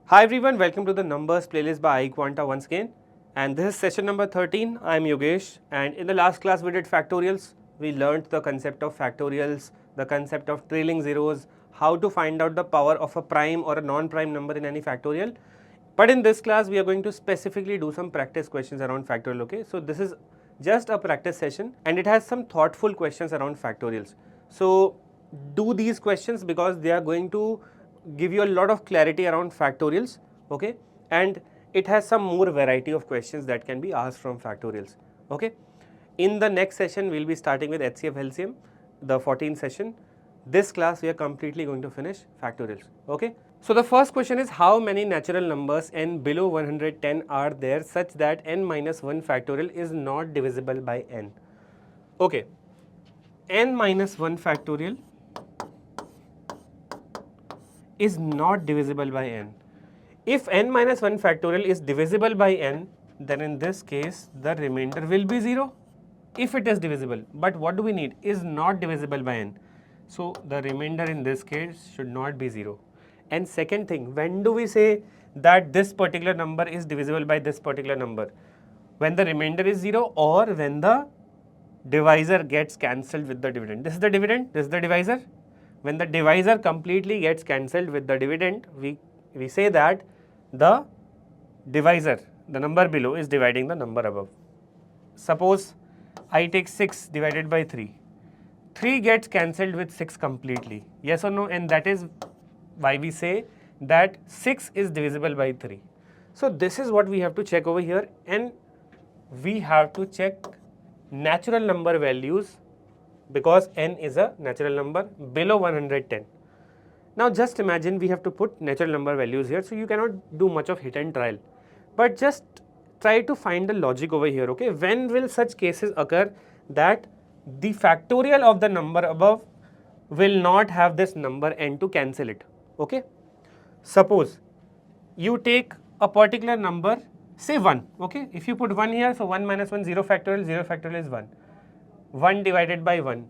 Hi everyone, welcome to the Numbers playlist by iQuanta once again. And this is session number 13. I am Yogesh, and in the last class we did factorials. We learned the concept of factorials, the concept of trailing zeros, how to find out the power of a prime or a non-prime number in any factorial. But in this class we are going to specifically do some practice questions around factorial, okay? So this is just a practice session and it has some thoughtful questions around factorials. So do these questions because they are going to give you a lot of clarity around factorials, okay, and it has some more variety of questions that can be asked from factorials, okay. In the next session we will be starting with HCF LCM, the 14th session. This class we are completely going to finish factorials, okay. So the first question is, how many natural numbers n below 110 are there such that n minus 1 factorial is not divisible by n? Okay, n minus 1 factorial is not divisible by n. If n minus 1 factorial is divisible by n, then in this case the remainder will be 0 if it is divisible. But what do we need? Is not divisible by n. So the remainder in this case should not be 0. And second thing, when do we say that this particular number is divisible by this particular number? When the remainder is 0 or when the divisor gets cancelled with the dividend. This is the dividend, this is the divisor. When the divisor completely gets cancelled with the dividend, we say that the divisor, the number below, is dividing the number above. Suppose I take 6 divided by 3. 3 gets cancelled with 6 completely. Yes or no? And that is why we say that 6 is divisible by 3. So this is what we have to check over here, and we have to check natural number values because n is a natural number below 110. Now just imagine we have to put natural number values here, so you cannot do much of hit and trial, but just try to find the logic over here, okay. When will such cases occur that the factorial of the number above will not have this number n to cancel it, okay. Suppose you take a particular number, say 1, okay. If you put 1 here, so 1 minus 1, 0 factorial is 1. 1 divided by 1.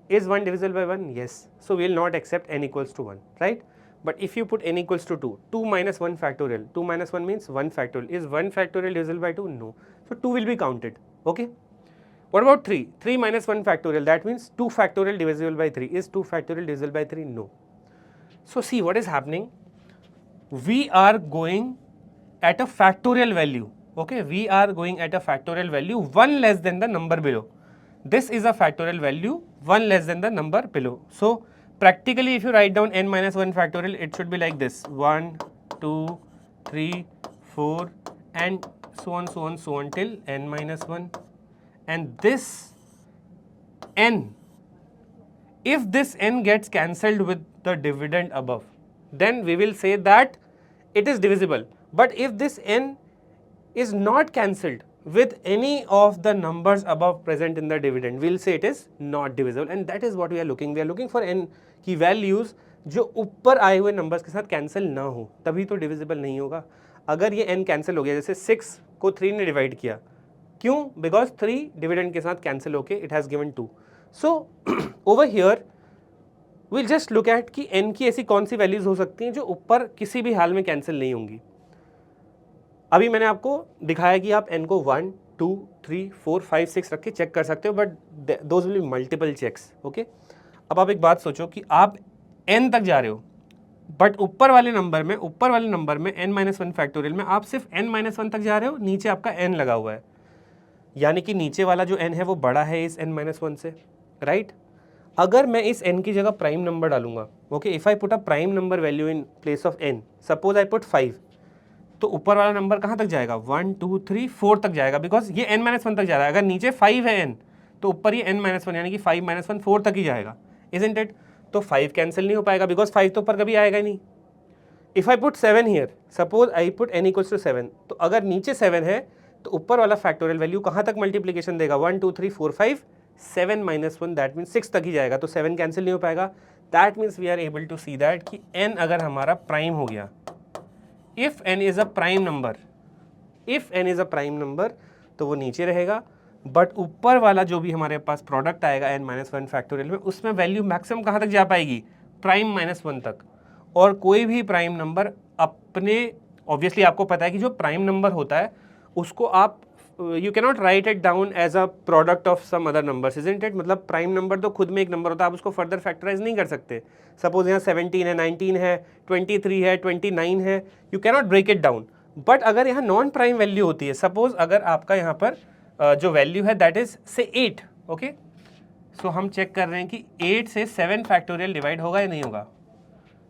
Is 1 divisible by 1? Yes. So we will not accept n equals to 1, right? But if you put n equals to 2, 2 minus 1 factorial, 2 minus 1 means 1 factorial. Is 1 factorial divisible by 2? No. So 2 will be counted, okay? What about 3? 3 minus 1 factorial, that means 2 factorial divisible by 3. Is 2 factorial divisible by 3? No. So see what is happening. We are going at a factorial value, okay? We are going at a factorial value 1 less than the number below. This is a factorial value 1 less than the number below. So practically if you write down n minus 1 factorial, it should be like this: 1, 2, 3, 4 and so on till n minus 1. And this n, if this n gets cancelled with the dividend above, then we will say that it is divisible. But if this n is not cancelled with any of the numbers above present in the dividend, we will say it is not divisible, and that is what we are looking. We are looking for n की values जो ऊपर आए हुए numbers के साथ cancel ना हो, तभी तो divisible नहीं होगा. अगर ये n cancel हो गया, जैसे 6 को 3 ने divide किया, क्यों? Because 3 dividend के साथ cancel होके it has given 2. So over here we'll just look at कि n की ऐसी कौन सी values हो सकती हैं जो ऊपर किसी भी हाल में cancel नहीं होंगी. अभी मैंने आपको दिखाया कि आप n को 1, 2, 3, 4, 5, 6 रख के चेक कर सकते हो, but those will be multiple checks, okay. अब आप एक बात सोचो कि आप n तक जा रहे हो, बट ऊपर वाले नंबर में n माइनस 1 फैक्टोरियल में आप सिर्फ n माइनस 1 तक जा रहे हो, नीचे आपका n लगा हुआ है, यानी कि नीचे वाला जो n है वो बड़ा है इस n माइनस 1 से, राइट. अगर मैं इस n की जगह प्राइम नंबर डालूंगा, okay, if I put a prime number value in place of n, suppose I put 5, तो ऊपर वाला नंबर कहाँ तक जाएगा? 1, 2, 3, 4 तक जाएगा, बिकॉज ये n माइनस 1 तक जा रहा है. अगर नीचे 5 है n, तो ऊपर ये n माइनस 1 यानी कि 5 माइनस 1 4 तक ही जाएगा, इजंट इट. तो 5 कैंसिल नहीं हो पाएगा बिकॉज 5 तो ऊपर कभी आएगा ही नहीं. If I put 7 here, suppose I put n equals to 7, तो अगर नीचे 7 है तो ऊपर वाला फैक्टोरियल वैल्यू कहाँ तक मल्टीप्लीकेशन देगा? 1, 2, 3, 4, 5, 7 माइनस 1, दैट मीन्स 6 तक ही जाएगा, तो 7 कैंसिल नहीं हो पाएगा. That means we are able to see that कि n अगर हमारा प्राइम हो गया, if n is a prime number, if n is a prime number, तो वो नीचे रहेगा, बट ऊपर वाला जो भी हमारे पास प्रोडक्ट आएगा n माइनस 1 फैक्टोरियल में, उसमें वैल्यू मैक्सिमम कहाँ तक जा पाएगी? प्राइम माइनस 1 तक. और कोई भी प्राइम नंबर अपने, ऑब्वियसली आपको पता है कि जो प्राइम नंबर होता है उसको आप you can not write it down as a product of some other numbers, isn't it? मतलब प्राइम नंबर तो खुद में एक नंबर होता है, आप उसको फर्दर फैक्टराइज नहीं कर सकते। सपोज यहाँ 17 है, 19 है, 23 है, 29 है, you can not break it down. But अगर यहाँ नॉन प्राइम वैल्यू होती है, सपोज अगर आपका यहाँ पर जो वैल्यू है दैट इज से 8, ओके, सो हम चेक कर रहे हैं कि 8 से 7 फैक्टोरियल डिवाइड होगा या नहीं होगा।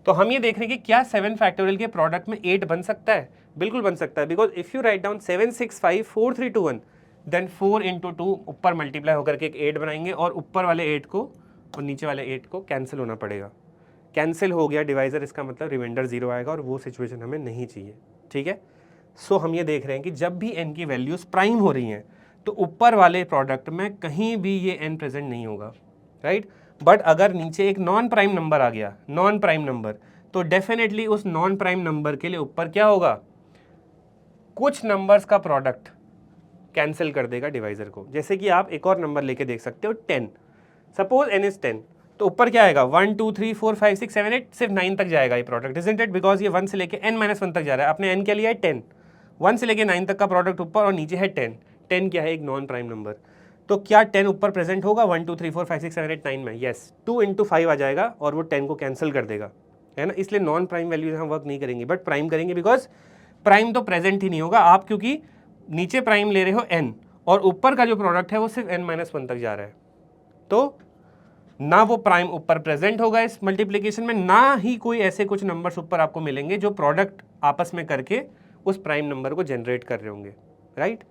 तो हम ये देख रहे हैं कि क्या 7 फैक्टोरियल के प्रोडक्ट में 8 बन सकता है? बिल्कुल बन सकता है, because if you write down 7 6 5 4 3 2 1 then 4 into 2 ऊपर मल्टीप्लाई होकर के एक 8 बनाएंगे और ऊपर वाले 8 को और नीचे वाले 8 को कैंसिल होना पड़ेगा। कैंसिल हो गया डिवाइजर, इसका मतलब रिमाइंडर 0 आएगा और वो सिचुएशन हमें नहीं चाहिए, ठीक है। सो हम ये देख रहे हैं कि जब भी n की वैल्यूज प्राइम हो रही हैं तो ऊपर वाले प्रोडक्ट में कहीं भी ये n प्रेजेंट नहीं होगा, राइट। बट अगर नीचे एक नॉन प्राइम नंबर आ गया, नॉन प्राइम नंबर, तो डेफिनेटली उस नॉन प्राइम नंबर के लिए ऊपर क्या होगा, कुछ नंबर्स का प्रोडक्ट कैंसिल कर देगा डिवाइजर को। जैसे कि आप एक और नंबर लेके देख सकते हो 10, सपोज n इज 10, तो ऊपर क्या आएगा 1 2 3 4 5 6 7 8, सिर्फ 9 तक जाएगा ये प्रोडक्ट, इजंट इट? बिकॉज ये 1 से लेके n-1 तक जा रहा है। आपने n क्या लिया है 10, 1 से लेके 9 तक का प्रोडक्ट ऊपर और नीचे है 10। 10 क्या है, एक नॉन प्राइम नंबर। तो क्या 10 ऊपर प्रेजेंट होगा 1 2 3 4 5 6 7 8 9 में? यस, 2 इंटू 5 आ जाएगा और वो 10 को कैंसिल कर देगा, है ना। इसलिए नॉन प्राइम वैल्यूज हम वर्क नहीं करेंगे, बट प्राइम करेंगे, बिकॉज प्राइम तो प्रेजेंट ही नहीं होगा आप, क्योंकि नीचे प्राइम ले रहे हो n और ऊपर का जो प्रोडक्ट है वो सिर्फ n-1 तक जा रहा है। तो ना वो प्राइम ऊपर प्रेजेंट होगा इस मल्टीप्लिकेशन में, ना ही कोई ऐसे कुछ नंबर्स ऊपर आपको मिलेंगे जो प्रोडक्ट आपस में करके उस प्राइम नंबर को जनरेट कर रहे होंगे, right.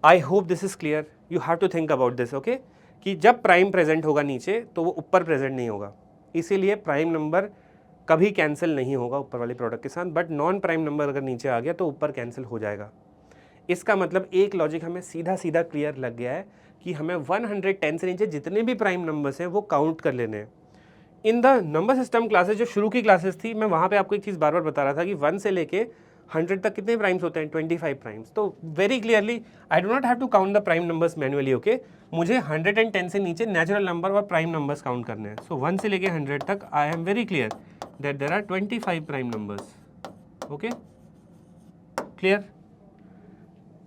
I hope this is clear, you have to think about this, okay, कि जब प्राइम प्रेजेंट होगा नीचे तो वो ऊपर प्रेजेंट नहीं होगा, इसीलिए प्राइम नंबर कभी कैंसिल नहीं होगा ऊपर वाले प्रोडक्ट के साथ। बट नॉन प्राइम नंबर अगर नीचे आ गया तो ऊपर कैंसिल हो जाएगा। इसका मतलब एक लॉजिक हमें सीधा सीधा क्लियर लग गया है कि हमें 110 से नीचे जितने भी प्राइम नंबर्स हैं वो काउंट कर लेने हैं। In the number system classes, जो शुरू की क्लासेस थी, मैं वहाँ पे आपको एक चीज़ बार बार बता रहा था कि 1 से लेके 100 तक कितने प्राइम्स होते हैं, 25 प्राइम्स। तो very clearly I do not have to count the prime numbers manually, okay. मुझे 110 से नीचे नेचुरल नंबर और प्राइम नंबर्स काउंट करने हैं। सो 1 से लेके 100 तक I am very clear that there are 25 prime numbers, okay, clear.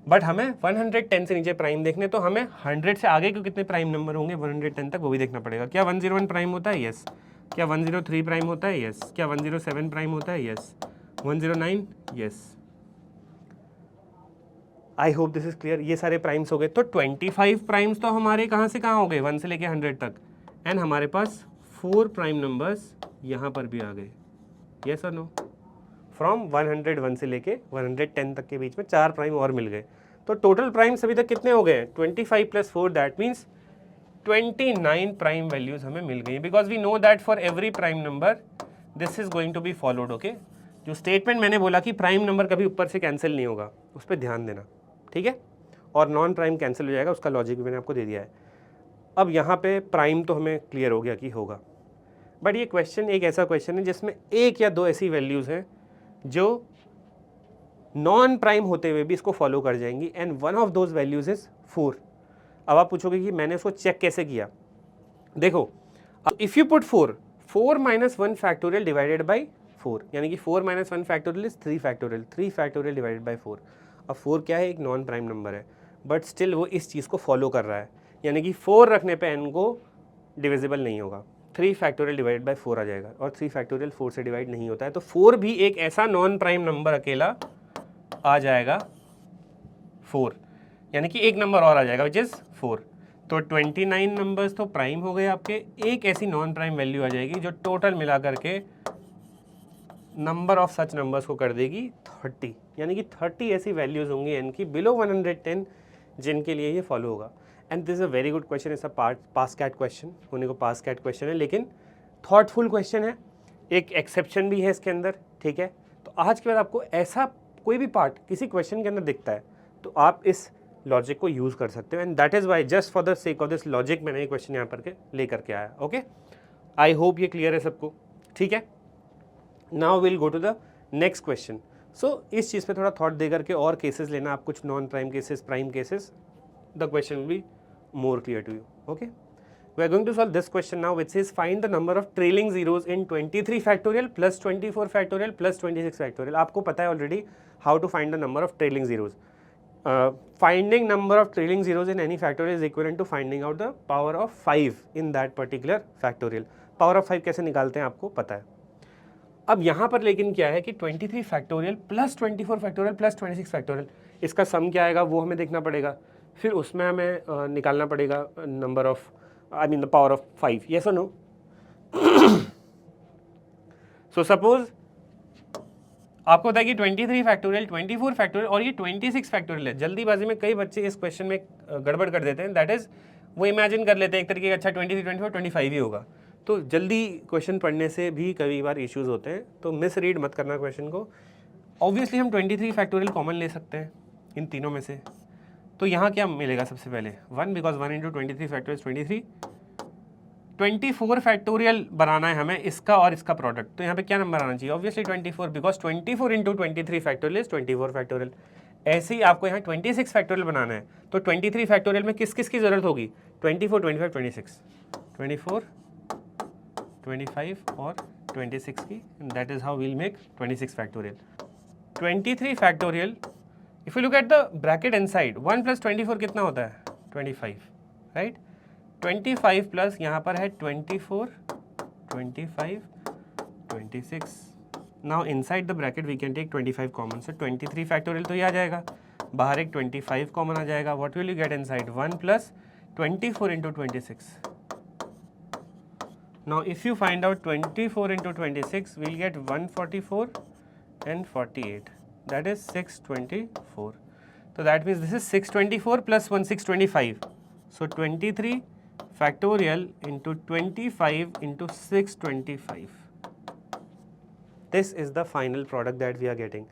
But हमें 110 से नीचे प्राइम देखने, तो हमें 100 से आगे के कितने प्राइम नंबर होंगे 110 तक वो भी देखना पड़ेगा। क्या 101 प्राइम होता है? यस। क्या 103 प्राइम होता है? यस। क्या 107 प्राइम होता है? Yes. 109? Yes. I hope this is clear. ये सारे प्राइम्स हो गए। तो 25 प्राइम्स तो हमारे कहाँ से कहाँ हो गए, 1 से लेके 100 तक, एंड हमारे पास 4 प्राइम नंबर्स यहाँ पर भी आ गए, यस और नो। फ्रॉम 101 से लेके 110 तक के बीच में 4 प्राइम और मिल गए। तो टोटल प्राइम्स अभी तक कितने हो गए, 25 + 4, दैट मीन्स 29 प्राइम वैल्यूज हमें मिल गई। Because we know that for every prime number this is going to be followed, okay. जो स्टेटमेंट मैंने बोला कि प्राइम नंबर कभी ऊपर से कैंसिल नहीं होगा, उस पर ध्यान देना, ठीक है। और नॉन प्राइम कैंसिल हो जाएगा, उसका लॉजिक भी मैंने आपको दे दिया है। अब यहाँ पे प्राइम तो हमें क्लियर हो गया कि होगा, बट ये क्वेश्चन एक ऐसा क्वेश्चन है जिसमें एक या दो ऐसी वैल्यूज़ हैं जो नॉन प्राइम होते हुए भी इसको फॉलो कर जाएंगी, and one of those values is 4। अब आप पूछोगे कि मैंने उसको चेक कैसे किया। देखो, if you put 4 - 1 factorial divided by 4, यानी कि 4 - 1 factorial is 3 factorial, 3 factorial divided by 4। अब 4 क्या है, एक नॉन प्राइम नंबर है, बट स्टिल वो इस चीज़ को फॉलो कर रहा है, यानी कि 4 रखने पे n को डिविजिबल नहीं होगा, 3 फैक्टोरियल डिवाइडेड बाई 4 आ जाएगा, और 3 फैक्टोरियल 4 से डिवाइड नहीं होता है। तो 4 भी एक ऐसा नॉन प्राइम नंबर अकेला आ जाएगा 4, यानी कि एक नंबर और आ जाएगा विच इज़ 4। तो 29 नंबर्स तो प्राइम हो गए आपके, एक ऐसी नॉन प्राइम वैल्यू आ जाएगी जो टोटल मिला करके नंबर ऑफ सच नंबर्स को कर देगी 30, यानी कि 30 ऐसी वैल्यूज़ होंगी एन की बिलो 110 जिनके लिए ये फॉलो होगा। And this is a very good question, it's a past CAT question, होने को पास कैट क्वेश्चन है, लेकिन थॉटफुल क्वेश्चन है, एक एक्सेप्शन भी है इसके अंदर, ठीक है। तो आज के बाद आपको ऐसा कोई भी पार्ट किसी क्वेश्चन के अंदर दिखता है तो आप इस लॉजिक को यूज़ कर सकते हो, and that is why just for the sake of this logic मैंने ये क्वेश्चन यहाँ पर के लेकर के आया, ओके। आई होप ये क्लियर है सबको, ठीक है। Now will go to the next question. So इस चीज़ पे थोड़ा थॉट दे करके और केसेस लेना आप, कुछ non prime cases, prime cases, the question will be more clear to you, okay. We are going to solve this question now, which says find the number of trailing zeros in 23 factorial plus 24 factorial plus 26 factorial. आपको पता है already how to find the number of trailing zeros. Finding number of trailing zeros in any factorial is equivalent to finding out the power of 5 in that particular factorial. Power of 5 कैसे निकालते हैं आपको पता है. अब यहाँ पर लेकिन क्या है कि 23 factorial plus 24 factorial plus 26 factorial, इसका सम क्या आएगा वो हमें देखना पड़ेगा. फिर उसमें हमें निकालना पड़ेगा number of the power of 5. Yes or no? So suppose आपको पता है कि 23 फैक्टोरियल, 24 फैक्टोरियल और ये 26 फैक्टोरियल है. जल्दीबाजी में कई बच्चे इस क्वेश्चन में गड़बड़ कर देते हैं. दैट इज वो इमेजिन कर लेते हैं एक तरीके का, अच्छा 23, 24, 25 ही होगा. तो जल्दी क्वेश्चन पढ़ने से भी कई बार इश्यूज होते हैं, तो मिस रीड मत करना क्वेश्चन को. ऑब्वियसली हम 23 फैक्टोरियल कॉमन ले सकते हैं इन तीनों में से. तो यहाँ क्या मिलेगा सबसे पहले 1, बिकॉज 1 इंटू 23 फैक्टोरियल 23. 24 फैक्टोरियल बनाना है हमें, इसका और इसका प्रोडक्ट. तो यहाँ पे क्या नंबर आना चाहिए? Obviously 24, because 24 into 23 factorial is 24 factorial. ऐसे ही आपको यहाँ 26 फैक्टोरियल बनाना है, तो 23 फैक्टोरियल में किस किस की जरूरत होगी? 24, 25, 26. 24, 25 और 26 की. That is how we'll make 26 factorial. 23 factorial, if you look at the bracket inside, 1 plus 24 कितना होता है? 25, राइट? 25 प्लस यहाँ पर है 24, 25, 26. Now inside the bracket we can take 25 common. So 23 factorial तो ये आ जाएगा, बाहर एक 25 कॉमन आ जाएगा. What will you get inside? 1 plus 24 into 26. Now if you find out 24 into 26, we'll get 144 and 48. That is 624. So that means this is 624 plus 1, 625. So 23 factorial into 25 into 625. This is the final product that we are getting.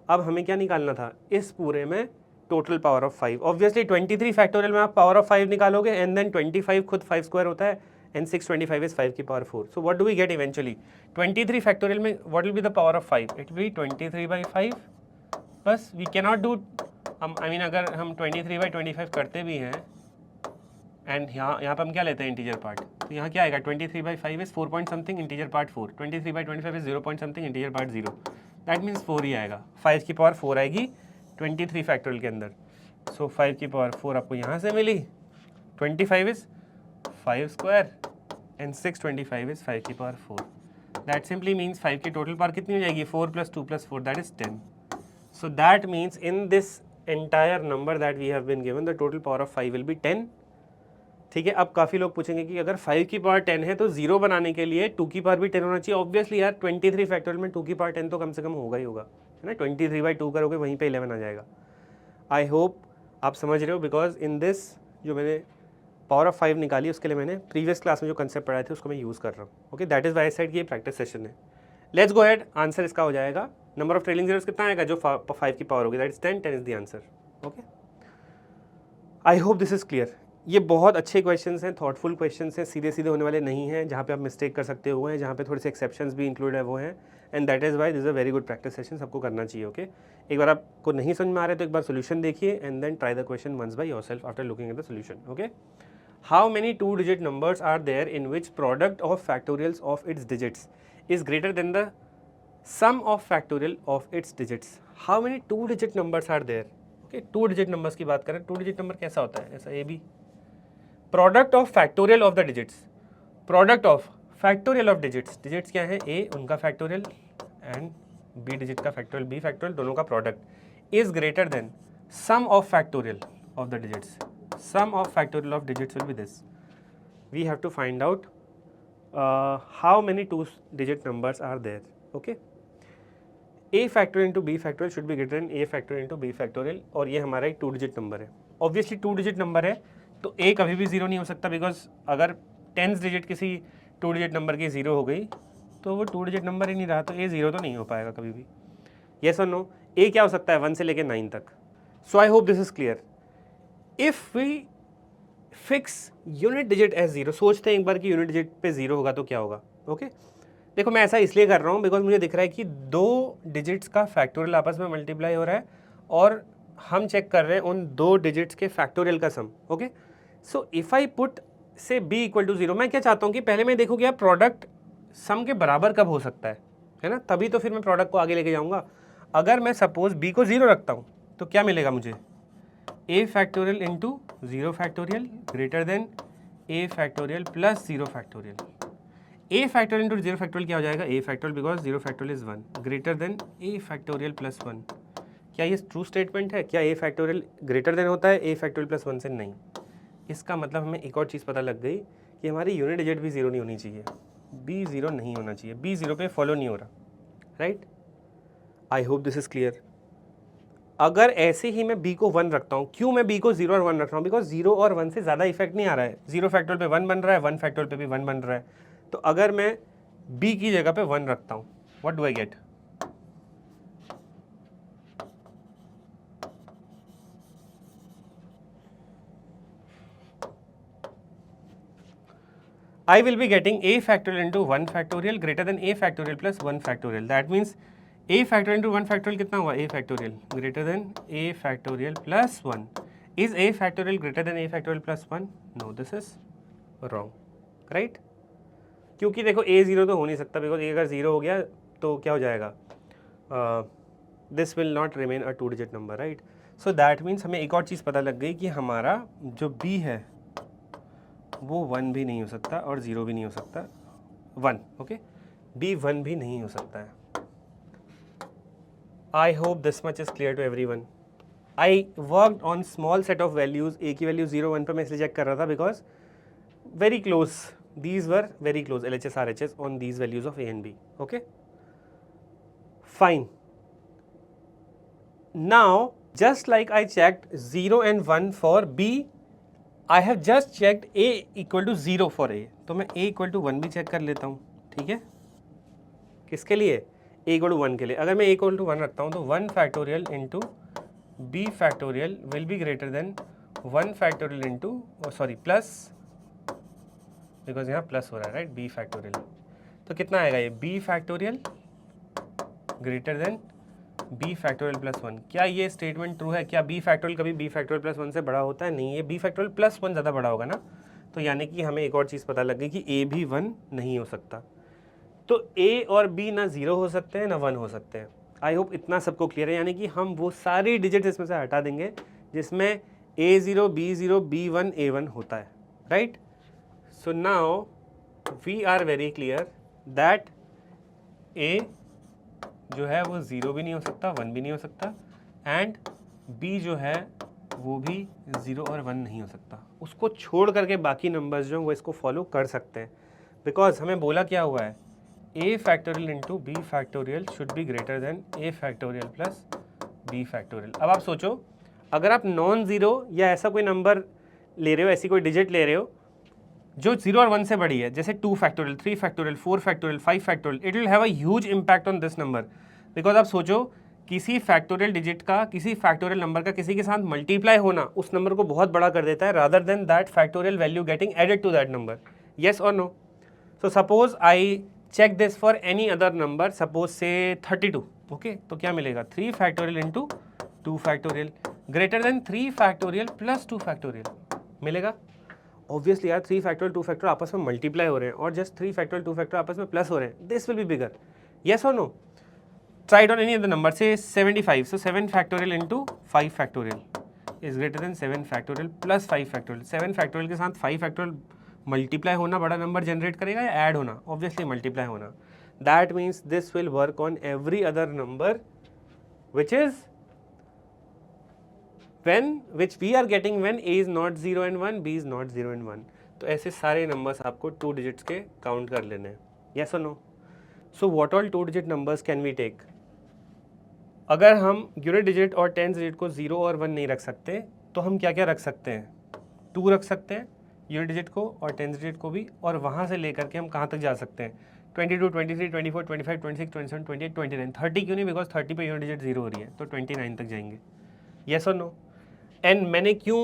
अब हमें क्या निकालना था इस पूरे में? Total power of 5. Obviously 23 factorial में आप पावर ऑफ 5 निकालोगे एंड देन 25 खुद 5 स्क्वायर होता है and 625 is 5 की power 4. So what do we get eventually? 23 factorial में what will be the power of 5? It will be 23 by 5. बस we cannot do, अगर हम 23 by 25 करते भी हैं एंड यहाँ पर हम क्या लेते हैं? Integer part. तो यहाँ क्या आएगा? 23 by 5 is 4 point something, integer part 4. 23 by 25 is 0 point something, integer part 0. That means 4 ही आएगा. 5 की पावर 4 आएगी 23 फैक्टोरियल के अंदर. सो 5 की पावर 4 आपको यहाँ से मिली. 25 is 5 square and 625 is 5 की पावर 4. That simply means 5 की टोटल पावर कितनी हो जाएगी? 4 plus 2 plus 4, that is 10. So that means in this entire number that we have been given, the total power of 5 will be 10. ठीक है. अब काफ़ी लोग पूछेंगे कि अगर 5 की पावर 10 है तो 0 बनाने के लिए 2 की पावर भी 10 होना चाहिए. ऑब्वियसली यार 23 फैक्टोरियल में 2 की पावर 10 तो कम से कम होगा ही होगा, है ना. 23 by 2 करोगे वहीं पे 11 आ जाएगा. आई होप आप समझ रहे हो, बिकॉज इन दिस जो मैंने पावर ऑफ 5 निकाली उसके लिए मैंने प्रीवियस क्लास में जो कंसेप्ट पढ़ाए थे उसको मैं यूज़ कर रहा हूँ. Okay, that is why side ये प्रैक्टिस सेशन है. Let's go head. आंसर इसका हो जाएगा नंबर ऑफ ट्रेलिंग जीरोस कितना आएगा? जो 5 की पावर होगी, that is 10. 10 is the answer. Okay, I hope this is clear. ये बहुत अच्छे क्वेश्चंस हैं, थॉटफुल क्वेश्चंस हैं, सीधे सीधे होने वाले नहीं हैं. जहाँ पे आप मिस्टेक कर सकते हो हैं, जहाँ पे थोड़े से एक्सेप्शंस भी इंक्लूड है वो हैं. And that is why this is a very good practice session. सबको करना चाहिए. ओके, एक बार आपको नहीं समझ में आ रहा है तो एक बार सोल्यूशन देखिए and then try the question once by yourself after looking at the solution. Okay, how many 2-digit numbers are there in which product of factorials of its digits is greater than the sum of factorial of its digits? How many 2-digit numbers are there? Okay, 2-digit numbers की बात करें. 2-digit number कैसा होता है? ऐसा AB. Product of factorial of the digits. Product of factorial of digits. Digits क्या है? A उनका factorial and B digit का factorial, B factorial दोनों का product is greater than sum of factorial of the digits. Sum of factorial of digits will be this. We have to find out how many 2-digit numbers are there. Okay, A factorial into B factorial should be greater than A factorial into B factorial. और ये हमारा एक 2-digit number है. Obviously 2-digit number है तो A कभी भी 0 नहीं हो सकता, बिकॉज अगर 10th digit किसी 2-digit नंबर की 0 हो गई तो वो 2-digit नंबर ही नहीं रहा, तो A 0 तो नहीं हो पाएगा कभी भी. Yes or no? A क्या हो सकता है? 1 से लेके 9 तक. So I hope this is clear. If we fix unit digit as 0, सोचते हैं एक बार कि यूनिट डिजिट पे 0 होगा तो क्या होगा. ओके, देखो मैं ऐसा इसलिए कर रहा हूँ बिकॉज मुझे दिख रहा है कि 2 डिजिट्स का फैक्टोरियल आपस में मल्टीप्लाई हो रहा है और हम चेक कर रहे हैं उन 2 डिजिट्स के फैक्टोरियल का sum. Okay, so if I put say b equal to 0, मैं क्या चाहता हूँ कि पहले मैं देखूँ क्या प्रोडक्ट सम के बराबर कब हो सकता है ना, तभी तो फिर मैं प्रोडक्ट को आगे लेके जाऊँगा। अगर मैं सपोज b को 0 रखता हूँ तो क्या मिलेगा मुझे, a factorial into 0 factorial greater than a factorial plus 0 factorial. a factorial into 0 factorial क्या हो जाएगा, a factorial because 0 factorial is 1 greater than a factorial plus 1। क्या ये ट्रू स्टेटमेंट है? क्या a फैक्टोरियल ग्रेटर देन होता है a फैक्टोरियल प्लस 1 से? नहीं। इसका मतलब हमें एक और चीज़ पता लग गई कि हमारी यूनिट डिजिट भी 0 नहीं होनी चाहिए, b 0 नहीं होना चाहिए, b 0 पे फॉलो नहीं हो रहा, right. I hope this is clear. अगर ऐसे ही मैं b को 1 रखता हूँ, क्यों मैं b को 0 और 1 रख रहा हूँ, बिकॉज 0 और 1 से ज़्यादा इफेक्ट नहीं आ रहा है, 0 फैक्टोरियल पे 1 बन रहा है, 1 फैक्टोरियल पे भी 1 बन रहा है। तो अगर मैं b की जगह पे 1 रखता हूँ, what do I get, I will be getting a factorial into 1 factorial greater than a factorial plus 1 factorial. That means a factorial into 1 factorial कितना हुआ, a factorial greater than a factorial plus 1. Is a factorial greater than a factorial plus 1? No, this is wrong, right? क्योंकि देखो a 0 तो हो नहीं सकता, because a अगर 0 हो गया तो क्या हो जाएगा, this will not remain a 2 digit number, right. So that means हमें एक और चीज़ पता लग गई कि हमारा जो b है वो 1 भी नहीं हो सकता और 0 भी नहीं हो सकता, 1, ओके, b 1 भी नहीं हो सकता है। I hope this much is clear to everyone. I worked on small set of values, a की वैल्यू 0 1 पर मैं इसलिए चेक कर रहा था because very close, these were very close, LHS RHS on these values of a and b, okay, fine. Now just like I checked 0 and 1 for b, I have just checked a equal to 0 for a, तो मैं a equal to 1 भी check कर लेता हूँ, ठीक है। किसके लिए, a equal to 1 के लिए। अगर मैं a equal to 1 रखता हूँ तो 1 factorial into b factorial will B greater then 1 factorial into sorry plus, because यहाँ प्लस हो रहा है, राइट, b फैक्टोरियल। तो कितना आएगा ये, b factorial greater then b factorial plus 1। क्या ये स्टेटमेंट ट्रू है? क्या b फैक्टोरियल कभी b फैक्टोरियल प्लस 1 से बड़ा होता है? नहीं, ये b फैक्टोरियल प्लस 1 ज़्यादा बड़ा होगा ना। तो यानी कि हमें एक और चीज़ पता लग गई कि a भी 1 नहीं हो सकता। तो a और b ना 0 हो सकते हैं ना 1 हो सकते हैं। आई होप इतना सबको क्लियर है। यानी कि हम वो सारी डिजिट्स इसमें से हटा देंगे जिसमें a0 b0 b1 a1 होता है, right. So now we are very clear that a जो है वो 0 भी नहीं हो सकता, 1 भी नहीं हो सकता, एंड b जो है वो भी 0 और 1 नहीं हो सकता। उसको छोड़ करके बाकी नंबर्स जो वो इसको फॉलो कर सकते हैं, बिकॉज हमें बोला क्या हुआ है, a factorial into b factorial should be greater than a factorial plus b factorial. अब आप सोचो, अगर आप नॉन ज़ीरो या ऐसा कोई नंबर ले रहे हो, ऐसी कोई डिजिट ले रहे हो जो 0 और 1 से बड़ी है, जैसे 2 factorial, 3 factorial, 4 factorial, 5 factorial, it will have a huge impact on this number. Because आप सोचो, किसी फैक्टोरियल डिजिट का, किसी फैक्टोरियल नंबर का किसी के साथ मल्टीप्लाई होना उस नंबर को बहुत बड़ा कर देता है, rather than that factorial value getting added to that number, yes और no. So suppose I check this for any other number, suppose say 32, okay, तो क्या मिलेगा, 3 factorial into 2 factorial greater than 3 factorial plus 2 factorial मिलेगा। Obviously यार 3 factorial 2 factorial आपस में multiply हो रहे हैं और जस्ट 3 फैक्टोरियल 2 फैक्टोरियल आपस में प्लस हो रहे हैं, this will be bigger, yes और no. Tried on any other number say 75, so 7 factorial into 5 factorial is greater than 7 factorial plus 5 factorial. 7 factorial के साथ 5 फैक्टोरियल मल्टीप्लाई होना बड़ा नंबर जनरेट करेगा या ऐड होना, ऑब्वियसली मल्टीप्लाई होना। That means this will work on every other number which is which we are getting when a is not 0 and 1, b is not 0 and 1. तो ऐसे सारे numbers आपको 2 डिजिट्स के count कर लेने हैं, yes or no? So what all 2 digit numbers can we take? अगर हम यूनिट डिजिट और टेंस डिजिट को 0 और 1 नहीं रख सकते तो हम क्या क्या रख सकते हैं, 2 रख सकते हैं यूनिट डिजिट को और टेंस डिजिट को भी, और वहाँ से लेकर के हम कहाँ तक जा सकते हैं, 22, 23, 24, 25, 26, 27, 28, 29, 30 क्यों नहीं, बिकॉज 30 पे यूनिट डिजिट 0 हो रही है, तो 29 तक जाएंगे, yes or no? एंड मैंने क्यों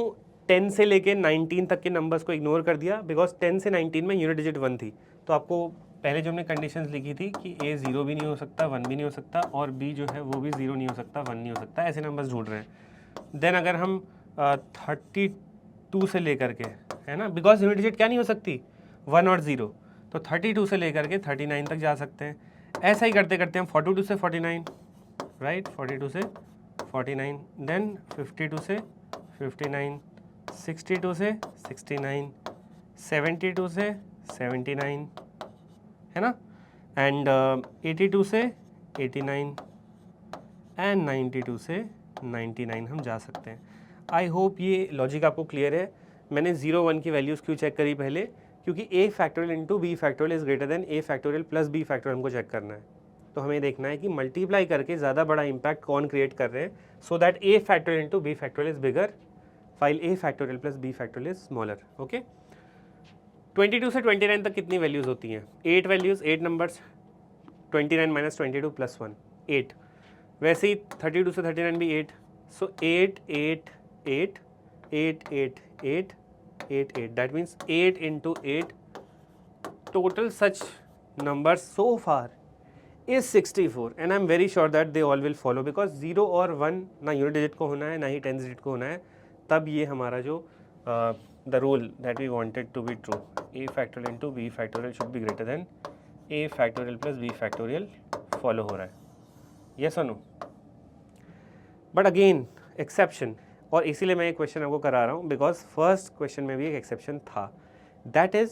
10 से लेके 19 तक के नंबर्स को इग्नोर कर दिया, बिकॉज 10 से 19 में यूनिट डिजिट 1 थी। तो आपको पहले जो हमने कंडीशंस लिखी थी कि a 0 भी नहीं हो सकता, 1 भी नहीं हो सकता, और b जो है वो भी 0 नहीं हो सकता, 1 नहीं हो सकता, ऐसे नंबर्स ढूंढ रहे हैं। देन अगर हम 32 से लेकर के है ना, बिकॉज यूनिट डिजिट क्या नहीं हो सकती, 1 और 0, तो 32 से लेकर के 39 तक जा सकते हैं। ऐसा ही करते करते हम 42 से 49, राइट, 42 से 49, देन 52 से 59, 62 से 69, 72 से 79, है ना, एंड 82 से 89 एंड 92 से 99 हम जा सकते हैं। आई होप ये लॉजिक आपको क्लियर है। मैंने 0 1 की वैल्यूज़ क्यों चेक करी पहले, क्योंकि a factorial into B factorial is greater than a factorial plus b factorial हमको चेक करना है। तो हमें देखना है कि मल्टीप्लाई करके ज़्यादा बड़ा इम्पैक्ट कौन क्रिएट कर रहे हैं, so that a factorial into b factorial is bigger file a factorial plus b factorial is smaller. Okay, 22 से 29 तक कितनी वैल्यूज़ होती हैं, 8 वैल्यूज़, 8 नंबर्स, 29 माइनस 22 प्लस 1, 8। वैसे ही 32 से 39 भी 8, सो 8 8 8 8 8 8 8 8, that means 8 into 8, total such numbers so far is 64, and I'm very sure that they all will follow, because 0 और 1 ना यूनिट डिजिट को होना है ना ही 10 डिजिट को होना है, तब ये हमारा जो the rule that we wanted to be true, a factorial into b factorial should be greater than a factorial plus b factorial follow हो रहा है, yes or no? But again exception, और इसीलिए मैं ये क्वेश्चन आपको करा रहा हूँ बिकॉज फर्स्ट क्वेश्चन में भी एक एक्सेप्शन था, दैट इज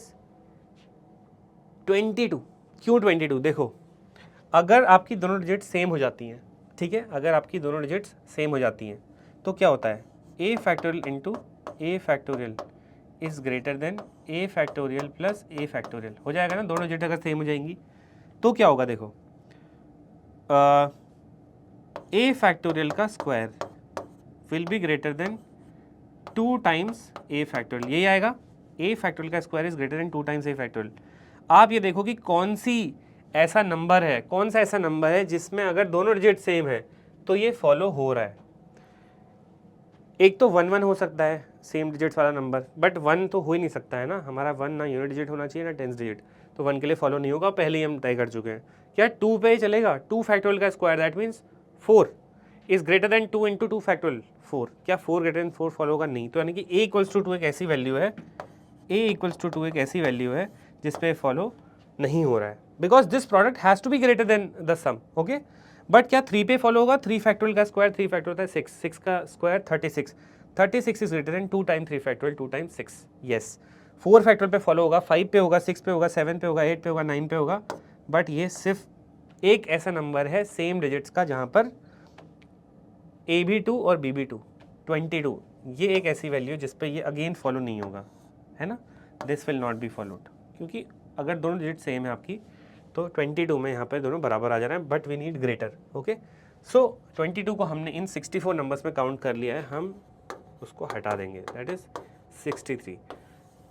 22। क्यों 22? देखो, अगर आपकी दोनों डिजिट सेम हो जाती हैं, ठीक है, अगर आपकी दोनों डिजिट्स सेम हो जाती हैं तो क्या होता है, a factorial into a factorial is greater than a factorial plus a factorial हो जाएगा ना। दोनों डिजिट अगर सेम हो जाएंगी तो क्या होगा, देखो a फैक्टोरियल का square will be greater then 2 times a factorial, यही आएगा, a फैक्टोरियल का square is greater then 2 times a factorial. आप ये देखो कि कौन सी ऐसा नंबर है, कौन सा ऐसा नंबर है जिसमें अगर दोनों डिजिट सेम है तो ये फॉलो हो रहा है। एक तो 1 1 हो सकता है सेम डिजिट्स वाला नंबर, बट 1 तो हो ही नहीं सकता है ना, हमारा 1 ना यूनिट डिजिट होना चाहिए ना 10th डिजिट, तो 1 के लिए फॉलो नहीं होगा, पहले ही हम तय कर चुके हैं। क्या 2 पे ही चलेगा, 2 फैक्टोरियल का square that means 4 is greater then 2 into 2 factorial 4, क्या 4 ग्रेटर देन 4 फॉलो होगा, नहीं। तो यानी कि a इक्वल्स टू 2 एक ऐसी वैल्यू है, a इक्वल्स टू 2 एक ऐसी वैल्यू है जिसपे फॉलो नहीं हो रहा है, because this product has to be greater than the sum. Okay, but क्या 3 पे फॉलो होगा, 3 फैक्टोरियल का स्क्वायर, 3 फैक्टोरियल होता है 6, 6 का square 36, 36 is greater then 2 time 3 factorial 2 time 6, yes. 4 factorial पे फॉलो होगा, 5 पे होगा, 6 पे होगा, 7 पे होगा, 8 पे होगा, 9 पे होगा, बट ये सिर्फ एक ऐसा नंबर है सेम डिजिट्स का जहाँ पर AB2 और BB2 22, ये एक ऐसी वैल्यू जिस पे ये अगेन फॉलो नहीं होगा, है ना, this will not be followed, क्योंकि अगर दोनों डिजिट सेम है आपकी तो 22 में यहाँ पर दोनों बराबर आ जा रहे हैं, but we need greater. Okay, so 22 को हमने इन 64 नंबर्स में काउंट कर लिया है, हम उसको हटा देंगे, that is 63।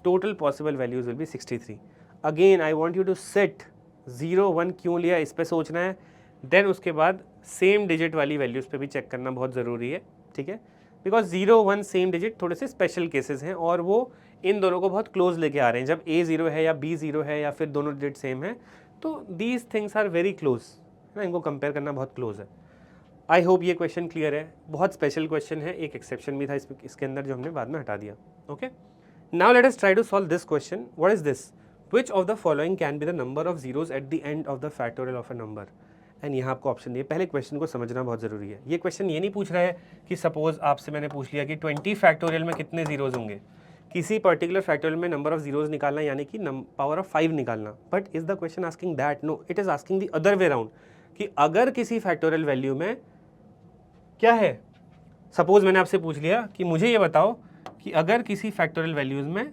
Total possible values will be 63। Again I want you to set 0 1 क्यों लिया, इस पे सोचना है, देन उसके बाद सेम डिजिट वाली वैल्यूज़ पे भी चेक करना बहुत ज़रूरी है, ठीक है, बिकॉज 0 1 सेम डिजिट थोड़े से स्पेशल केसेस हैं और वो इन दोनों को बहुत क्लोज लेके आ रहे हैं। जब A 0 है या B 0 है या फिर दोनों डिजिट सेम है तो these things are very close, है ना, इनको कंपेयर करना बहुत क्लोज है। आई होप ये क्वेश्चन क्लियर है, बहुत स्पेशल क्वेश्चन है, एक एक्सेप्शन भी था इसके अंदर जो हमने बाद में हटा दिया। Okay, now let us try to solve this question, what is this, which of the following can be the number of zeros at the end of the factorial of a number, and यहाँ आपको option दिए। पहले question को समझना बहुत ज़रूरी है, ये क्वेश्चन ये नहीं पूछ रहा है कि सपोज आपसे मैंने पूछ लिया कि 20 फैक्टोरियल में कितने जीरोज होंगे, किसी पर्टिकुलर फैक्टोरियल में नंबर ऑफ जीरोज निकालना यानी कि पावर ऑफ 5 निकालना, but is the question asking that, no, it is asking the other way around, कि अगर किसी फैक्टोरियल वैल्यू में क्या है, सपोज मैंने आपसे पूछ लिया कि मुझे ये बताओ कि अगर किसी फैक्टोरियल वैल्यूज में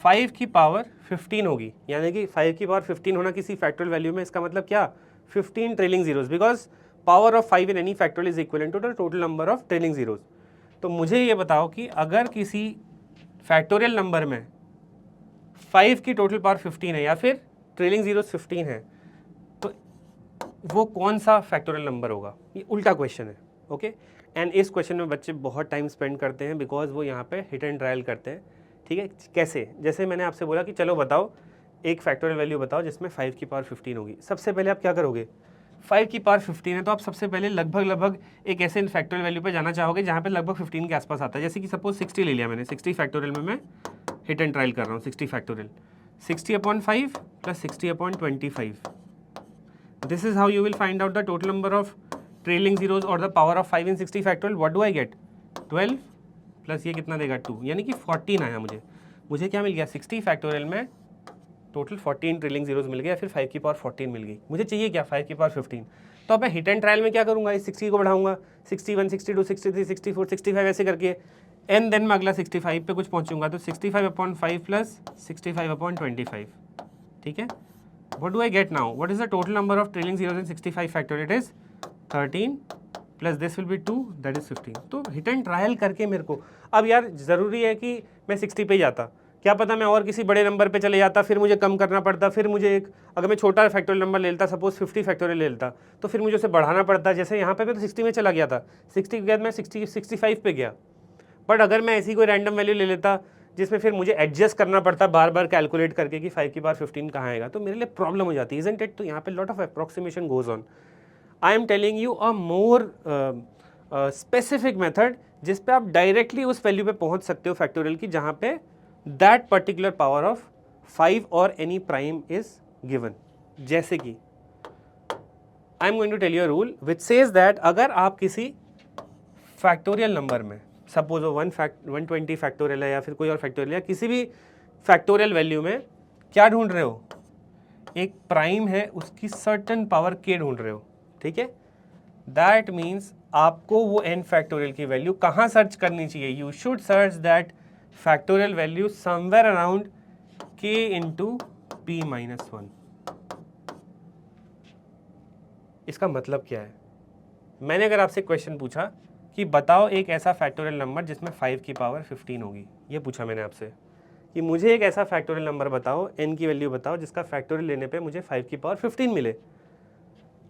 5 की पावर 15 होगी, यानी कि 5 की पावर 15 होना किसी फैक्टोरियल वैल्यू में, इसका मतलब क्या, 15 trailing zeros, because power of 5 in any factorial is equivalent to the total number of trailing zeros. तो मुझे ये बताओ कि अगर किसी फैक्टोरियल नंबर में 5 की टोटल पावर 15 है या फिर ट्रेलिंग जीरोज 15 है, तो वो कौन सा फैक्टोरियल नंबर होगा, ये उल्टा क्वेश्चन है। ओके, एंड इस क्वेश्चन में बच्चे बहुत टाइम स्पेंड करते हैं बिकॉज वो यहाँ पे हिट एंड ट्रायल करते हैं, ठीक है। कैसे, जैसे मैंने आपसे बोला कि चलो बताओ एक फैक्टोरियल वैल्यू बताओ जिसमें 5 की पावर 15 होगी, सबसे पहले आप क्या करोगे, 5 की पावर 15 है तो आप सबसे पहले लगभग एक ऐसे फैक्टोरियल वैल्यू पे जाना चाहोगे जहाँ पे लगभग 15 के आसपास आता है, जैसे कि सपोज 60 ले लिया मैंने, 60 फैक्टोरियल में मैं हिट एंड ट्रायल कर रहा हूँ 60 factorial, 60/5 plus 60/25. This is how you will find out the total number of trailing zeros or the power of 5 in 60 factorial. What do I get? 12 plus ये कितना देगा 2, यानी कि 14 आया मुझे क्या मिल गया 60 फैक्टोरियल में टोटल 14 ट्रेलिंग जीरोज मिल गया, फिर 5 की पावर 14 मिल गई। मुझे चाहिए क्या 5 की पावर 15। तो अब मैं हिट एंड ट्रायल में क्या करूँगा, इस 60 को बढ़ाऊंगा 61, 62, 63, 64, 65 ऐसे करके एंड देन मैं अगला 65 पे कुछ पहुँचूंगा, तो 65/5 प्लस 65/25, ठीक है। What do I get now? What is the total number of trailing zeros in 65 factorial? It is 13 plus this will be 2, that is 15. तो हिट एंड ट्रायल करके मेरे को, अब यार ज़रूरी है कि मैं 60 पे जाता, क्या पता मैं और किसी बड़े नंबर पे चले जाता, फिर मुझे कम करना पड़ता, फिर मुझे अगर मैं छोटा फैक्टोरियल नंबर ले लेता, सपोज 50 फैक्टोरियल ले लेता, तो फिर मुझे उसे बढ़ाना पड़ता। जैसे यहाँ पे मैं तो 60 में चला गया था, 60 के बाद मैं 65 पे गया। बट अगर मैं ऐसी कोई रैंडम वैल्यू ले लेता जिसमें फिर मुझे एडजस्ट करना पड़ता बार बार कैलकुलेट करके कि 5 की पावर 15 कहाँ आएगा, तो मेरे लिए प्रॉब्लम हो जाती है, इजंट इट। तो यहाँ पे lot of approximation goes on. I am telling you a more specific method जिस पे आप डायरेक्टली उस वैल्यू पे पहुंच सकते हो फैक्टोरियल की, जहाँ पे दैट पर्टिकुलर पावर ऑफ 5 और एनी प्राइम इज गिवन। जैसे कि I am going to tell you a rule which says that अगर आप किसी फैक्टोरियल नंबर में, सपोज वो 120 फैक्टोरियल है या फिर कोई और फैक्टोरियल है, किसी भी फैक्टोरियल वैल्यू में क्या ढूंढ रहे हो, एक प्राइम है उसकी सर्टेन पावर k ढूंढ रहे हो, ठीक है। दैट मीन्स आपको वो n फैक्टोरियल की वैल्यू कहाँ सर्च करनी चाहिए, you should search that factorial value somewhere around k into p-1। इसका मतलब क्या है, मैंने अगर आपसे क्वेश्चन पूछा कि बताओ एक ऐसा फैक्टोरियल नंबर जिसमें 5 की पावर 15 होगी, ये पूछा मैंने आपसे कि मुझे एक ऐसा फैक्टोरियल नंबर बताओ, n की वैल्यू बताओ जिसका फैक्टोरियल लेने पे मुझे 5 की पावर 15 मिले।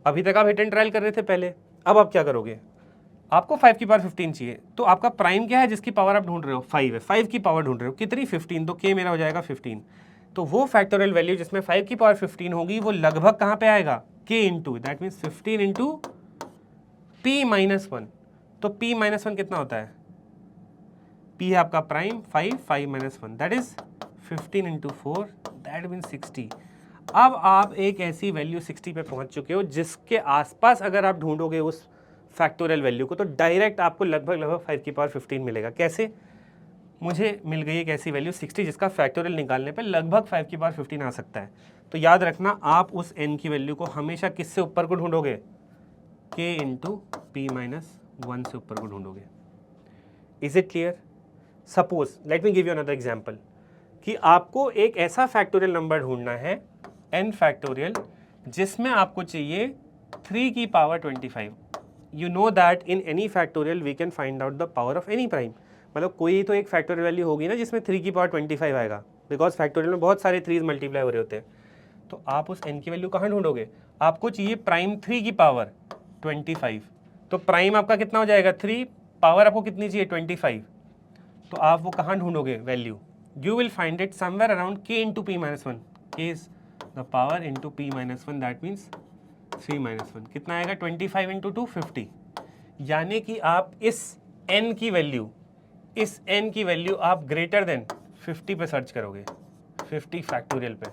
अभी तक आप हिट एंड ट्रायल कर रहे थे पहले, अब आप क्या करोगे, आपको 5 की पावर 15 चाहिए, तो आपका प्राइम क्या है जिसकी पावर आप ढूंढ रहे हो, 5 है, 5 की पावर ढूंढ रहे हो, कितनी 15, तो k मेरा हो जाएगा 15। तो वो फैक्टोरियल वैल्यू जिसमें 5 की पावर 15 होगी वो लगभग कहाँ पे आएगा, k into, that means 15 into p-1। तो p-1 कितना होता है, p है आपका prime 5, 5-1 that is 15 into 4, that mean 60। अब आप एक ऐसी वैल्यू 60 पे पहुंच चुके हो जिसके आसपास अगर आप ढूंढोगे उस फैक्टोरियल वैल्यू को, तो डायरेक्ट आपको लगभग 5 की पावर 15 मिलेगा। कैसे, मुझे मिल गई एक ऐसी वैल्यू 60 जिसका फैक्टोरियल निकालने पे लगभग 5 की पावर 15 आ सकता है। तो याद रखना, आप उस n की वैल्यू को हमेशा किससे ऊपर को ढूंढोगे, k इंटू p-1 से ऊपर को ढूंढोगे। Is it clear? Suppose let me give you another example कि आपको एक ऐसा फैक्टोरियल नंबर ढूंढना है n फैक्टोरियल जिसमें आपको चाहिए 3 की power 25। You know that in any factorial we can find out the power of any prime, मतलब कोई तो एक फैक्टोरियल वैल्यू होगी ना जिसमें 3 की पावर 25 आएगा, बिकॉज फैक्टोरियल में बहुत सारे 3 मल्टीप्लाई हो रहे होते हैं। तो आप उस n की वैल्यू कहाँ ढूंढोगे, आपको चाहिए प्राइम 3 की पावर 25, तो प्राइम आपका कितना हो जाएगा 3, पावर आपको कितनी चाहिए 25, तो आप वो कहाँ ढूंढोगे value, you will find it somewhere around k into p-1, k is the power into p-1, that means 3-1, कितना आएगा 25 इंटू 2 50। यानी कि आप इस n की वैल्यू आप ग्रेटर देन 50 पे सर्च करोगे, 50 फैक्टोरियल पे।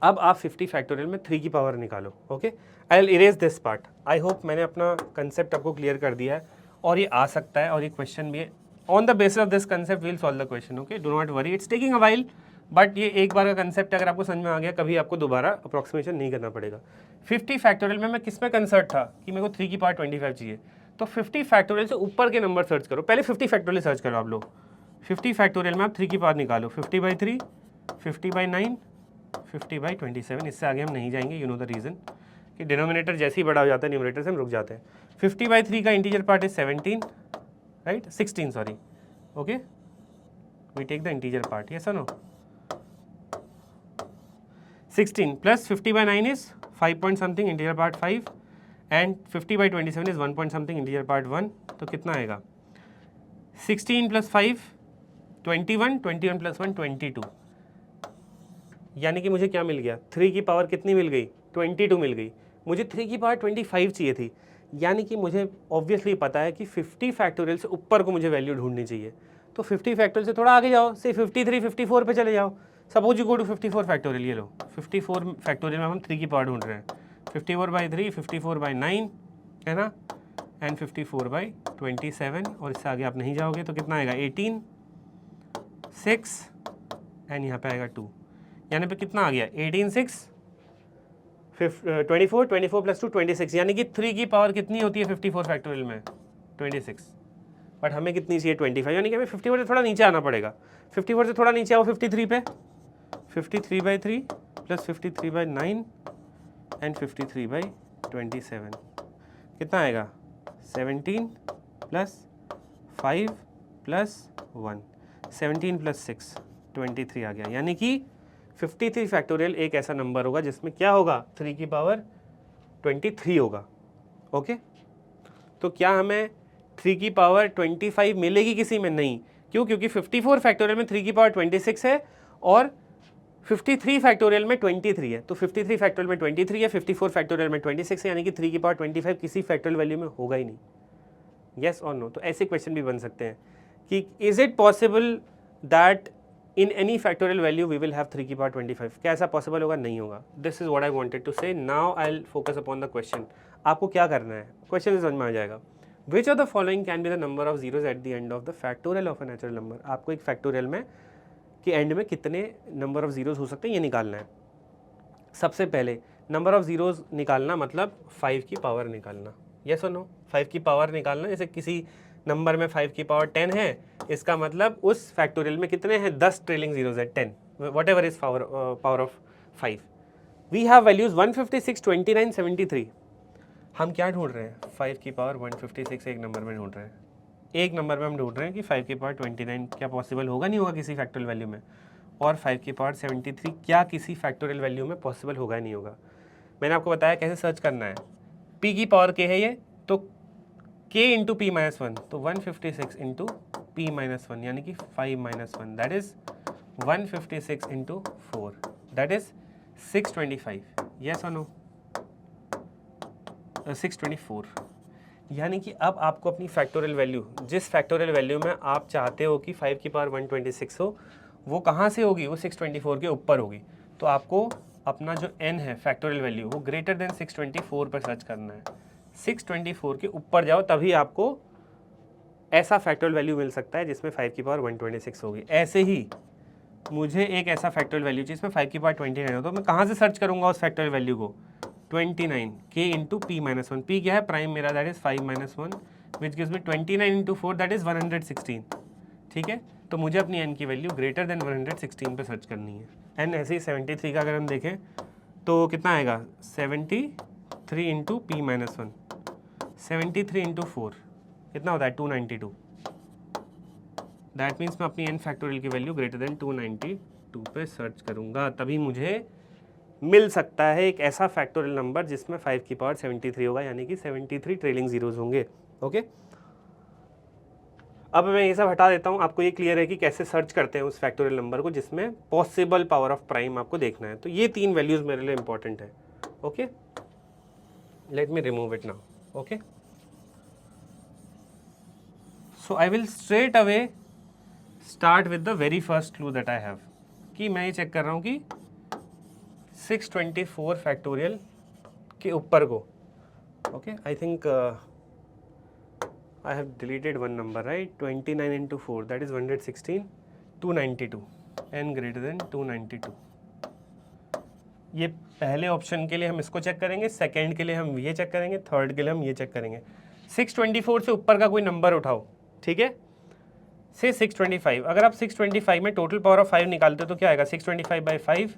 अब आप 50 फैक्टोरियल में 3 की पावर निकालो। Okay, I will erase this part. I hope मैंने अपना कंसेप्ट आपको क्लियर कर दिया है, और ये आ सकता है और ये क्वेश्चन भी है। On the basis of this concept will solve the question. Okay, do not worry, it's taking a while, but ये एक बार का कंसेप्ट अगर आपको समझ में आ गया, कभी आपको दोबारा अप्रॉक्सीमेशन नहीं करना पड़ेगा। 50 फैक्टोरियल में मैं किस में कंसर्ट था कि मेरे को 3 की पावर 25 चाहिए, तो 50 फैक्टोरियल से ऊपर के नंबर सर्च करो। पहले 50 फैक्टोरियल सर्च करो आप लोग। 50 फैक्टोरियल में आप 3 की पावर निकालो, 50/3, 50/9, 50/27। इससे आगे हम नहीं जाएंगे, यू नो द रीज़न कि डिनोमिनेटर जैसे ही बड़ा हो जाता है न्यूमरेटर से हम रुक जाते हैं। 50/3 का integer part is 17, right, 16 sorry. Okay, we take the integer part, yes और no. 16 plus 50/9 is 5 point something, integer part 5, and 50/27 is 1 point something, integer part 1। तो कितना आएगा 16 प्लस 5 21, 21 प्लस 1 22। यानी कि मुझे क्या मिल गया, 3 की पावर कितनी मिल गई 22 मिल गई। मुझे 3 की पावर 25 चाहिए थी, यानी कि मुझे ऑब्वियसली पता है कि 50 फैक्टोरियल से ऊपर को मुझे वैल्यू ढूंढनी चाहिए। तो 50 फैक्टोरियल से थोड़ा आगे जाओ, से 53, 54 पे चले जाओ। Suppose you go to 54 factorial, ये लो 54 फैक्टोरियल में हम 3 की पावर ढूंढ रहे हैं। 54/3, 54/9 है ना, एंड 54/27, और इससे आगे आप नहीं जाओगे तो कितना आएगा 18, 6 एंड यहाँ पे आएगा 2, यानी पे कितना आ गया 18, 6, 24, 24 प्लस 2 26, यानी कि 3 की पावर कितनी होती है 54 फैक्टोरियल में 26, बट हमें कितनी चाहिए 25, यानी कि हमें 54 से थोड़ा नीचे आना पड़ेगा। 54 से थोड़ा नीचे आओ 53 पे, 53/3 प्लस 53/9 एंड 53/27 कितना आएगा 17 प्लस 5 प्लस 1, 17 प्लस 6 23 आ गया, यानी कि 53 फैक्टोरियल एक ऐसा नंबर होगा जिसमें क्या होगा 3 की पावर 23 होगा। ओके, तो क्या हमें 3 की पावर 25 मिलेगी किसी में? नहीं। क्यों? क्योंकि 54 फैक्टोरियल में 3 की पावर 26 है और 53 फैक्टोरियल में 23 है, तो 53 फैक्टोरियल में 23 है, 54 फैक्टोरियल में 26 है, यानी कि 3 की पावर 25 किसी फैक्टोरियल वैल्यू में होगा ही नहीं। यस और नो? तो ऐसे क्वेश्चन भी बन सकते हैं कि is it possible that in any factorial value we will have 3 की पावर 25? क्या ऐसा पॉसिबल होगा? नहीं होगा। This is what I wanted to say. Now I will focus upon the question. आपको क्या करना है, क्वेश्चन समझ में आ जाएगा। Which of the following can be the number of zeros at the end of the factorial of a natural number? आपको एक फैक्टोरियल में कि एंड में कितने नंबर ऑफ जीरोज हो सकते हैं ये निकालना है। सबसे पहले नंबर ऑफ जीरोज निकालना मतलब 5 की पावर निकालना। यस और नो? 5 की पावर निकालना, जैसे किसी नंबर में 5 की पावर 10 है, इसका मतलब उस फैक्टोरियल में कितने हैं 10 ट्रेलिंग जीरोज है, 10 whatever is power of 5। We have values 156, 29, 73। हम क्या ढूंढ रहे हैं? 5 की पावर 156 एक नंबर में ढूंढ रहे हैं। एक नंबर में हम ढूंढ रहे हैं कि 5 की पावर 29 क्या पॉसिबल होगा? नहीं होगा किसी फैक्टोरियल वैल्यू में। और 5 की पावर 73 क्या किसी फैक्टोरियल वैल्यू में पॉसिबल होगा? नहीं होगा। मैंने आपको बताया कैसे सर्च करना है। p की पावर k है ये, तो k इंटू पी माइनस 1, तो 156 इंटू पी माइनस 1 यानी कि 5 minus 1, that is 156 into 4, that is 625। Yes और नो? 624। यानी कि अब आपको अपनी फैक्टोरियल वैल्यू, जिस फैक्टोरियल वैल्यू में आप चाहते हो कि 5 की पावर 126 हो, वो कहाँ से होगी? वो 624 के ऊपर होगी। तो आपको अपना जो n है फैक्टोरियल वैल्यू, वो ग्रेटर देन 624 पर सर्च करना है। 624 के ऊपर जाओ, तभी आपको ऐसा फैक्टोरियल वैल्यू मिल सकता है जिसमें 5 की पावर 126 होगी। ऐसे ही मुझे एक ऐसा फैक्टोरियल वैल्यू जिसमें 5 की पावर 29 हो, तो मैं कहाँ से सर्च करूँगा उस फैक्टोरियल वैल्यू को? 29 k into P minus 1। P क्या है? प्राइम मेरा, that is 5 minus 1 which gives me 29 into 4, that is 116। ठीक है, तो मुझे अपनी n की वैल्यू ग्रेटर देन 116 पे सर्च करनी है। n ऐसे ही 73 का अगर हम देखें तो कितना आएगा? 73 इंटू पी माइनस 1, 73 इंटू 4 कितना होता है? 292। दैट मीन्स मैं अपनी n फैक्टोरियल की वैल्यू ग्रेटर देन 292 पे सर्च करूँगा, तभी मुझे मिल सकता है एक ऐसा फैक्टोरियल नंबर जिसमें 5 की पावर 73 होगा, यानी कि 73 ट्रेलिंग जीरोज होंगे। ओके, अब मैं ये सब हटा देता हूँ। आपको ये क्लियर है कि कैसे सर्च करते हैं उस फैक्टोरियल नंबर को जिसमें पॉसिबल पावर ऑफ प्राइम आपको देखना है। तो ये 3 वैल्यूज मेरे लिए इंपॉर्टेंट है। Okay, let me remove it now. Okay, so I will straight away start with the very first clue that I have, कि मैं ये चेक कर रहा हूँ कि 624 फैक्टोरियल के ऊपर को। Okay, I think I have deleted one number, right? 29 into 4, that is 116, 292, n greater than 292। ये पहले ऑप्शन के लिए हम इसको चेक करेंगे, सेकंड के लिए हम ये चेक करेंगे, थर्ड के लिए हम ये चेक करेंगे। 624 से ऊपर का कोई नंबर उठाओ, ठीक है? से 625, अगर आप 625 में टोटल पावर ऑफ 5 निकालते हो तो क्या आएगा? 625/5,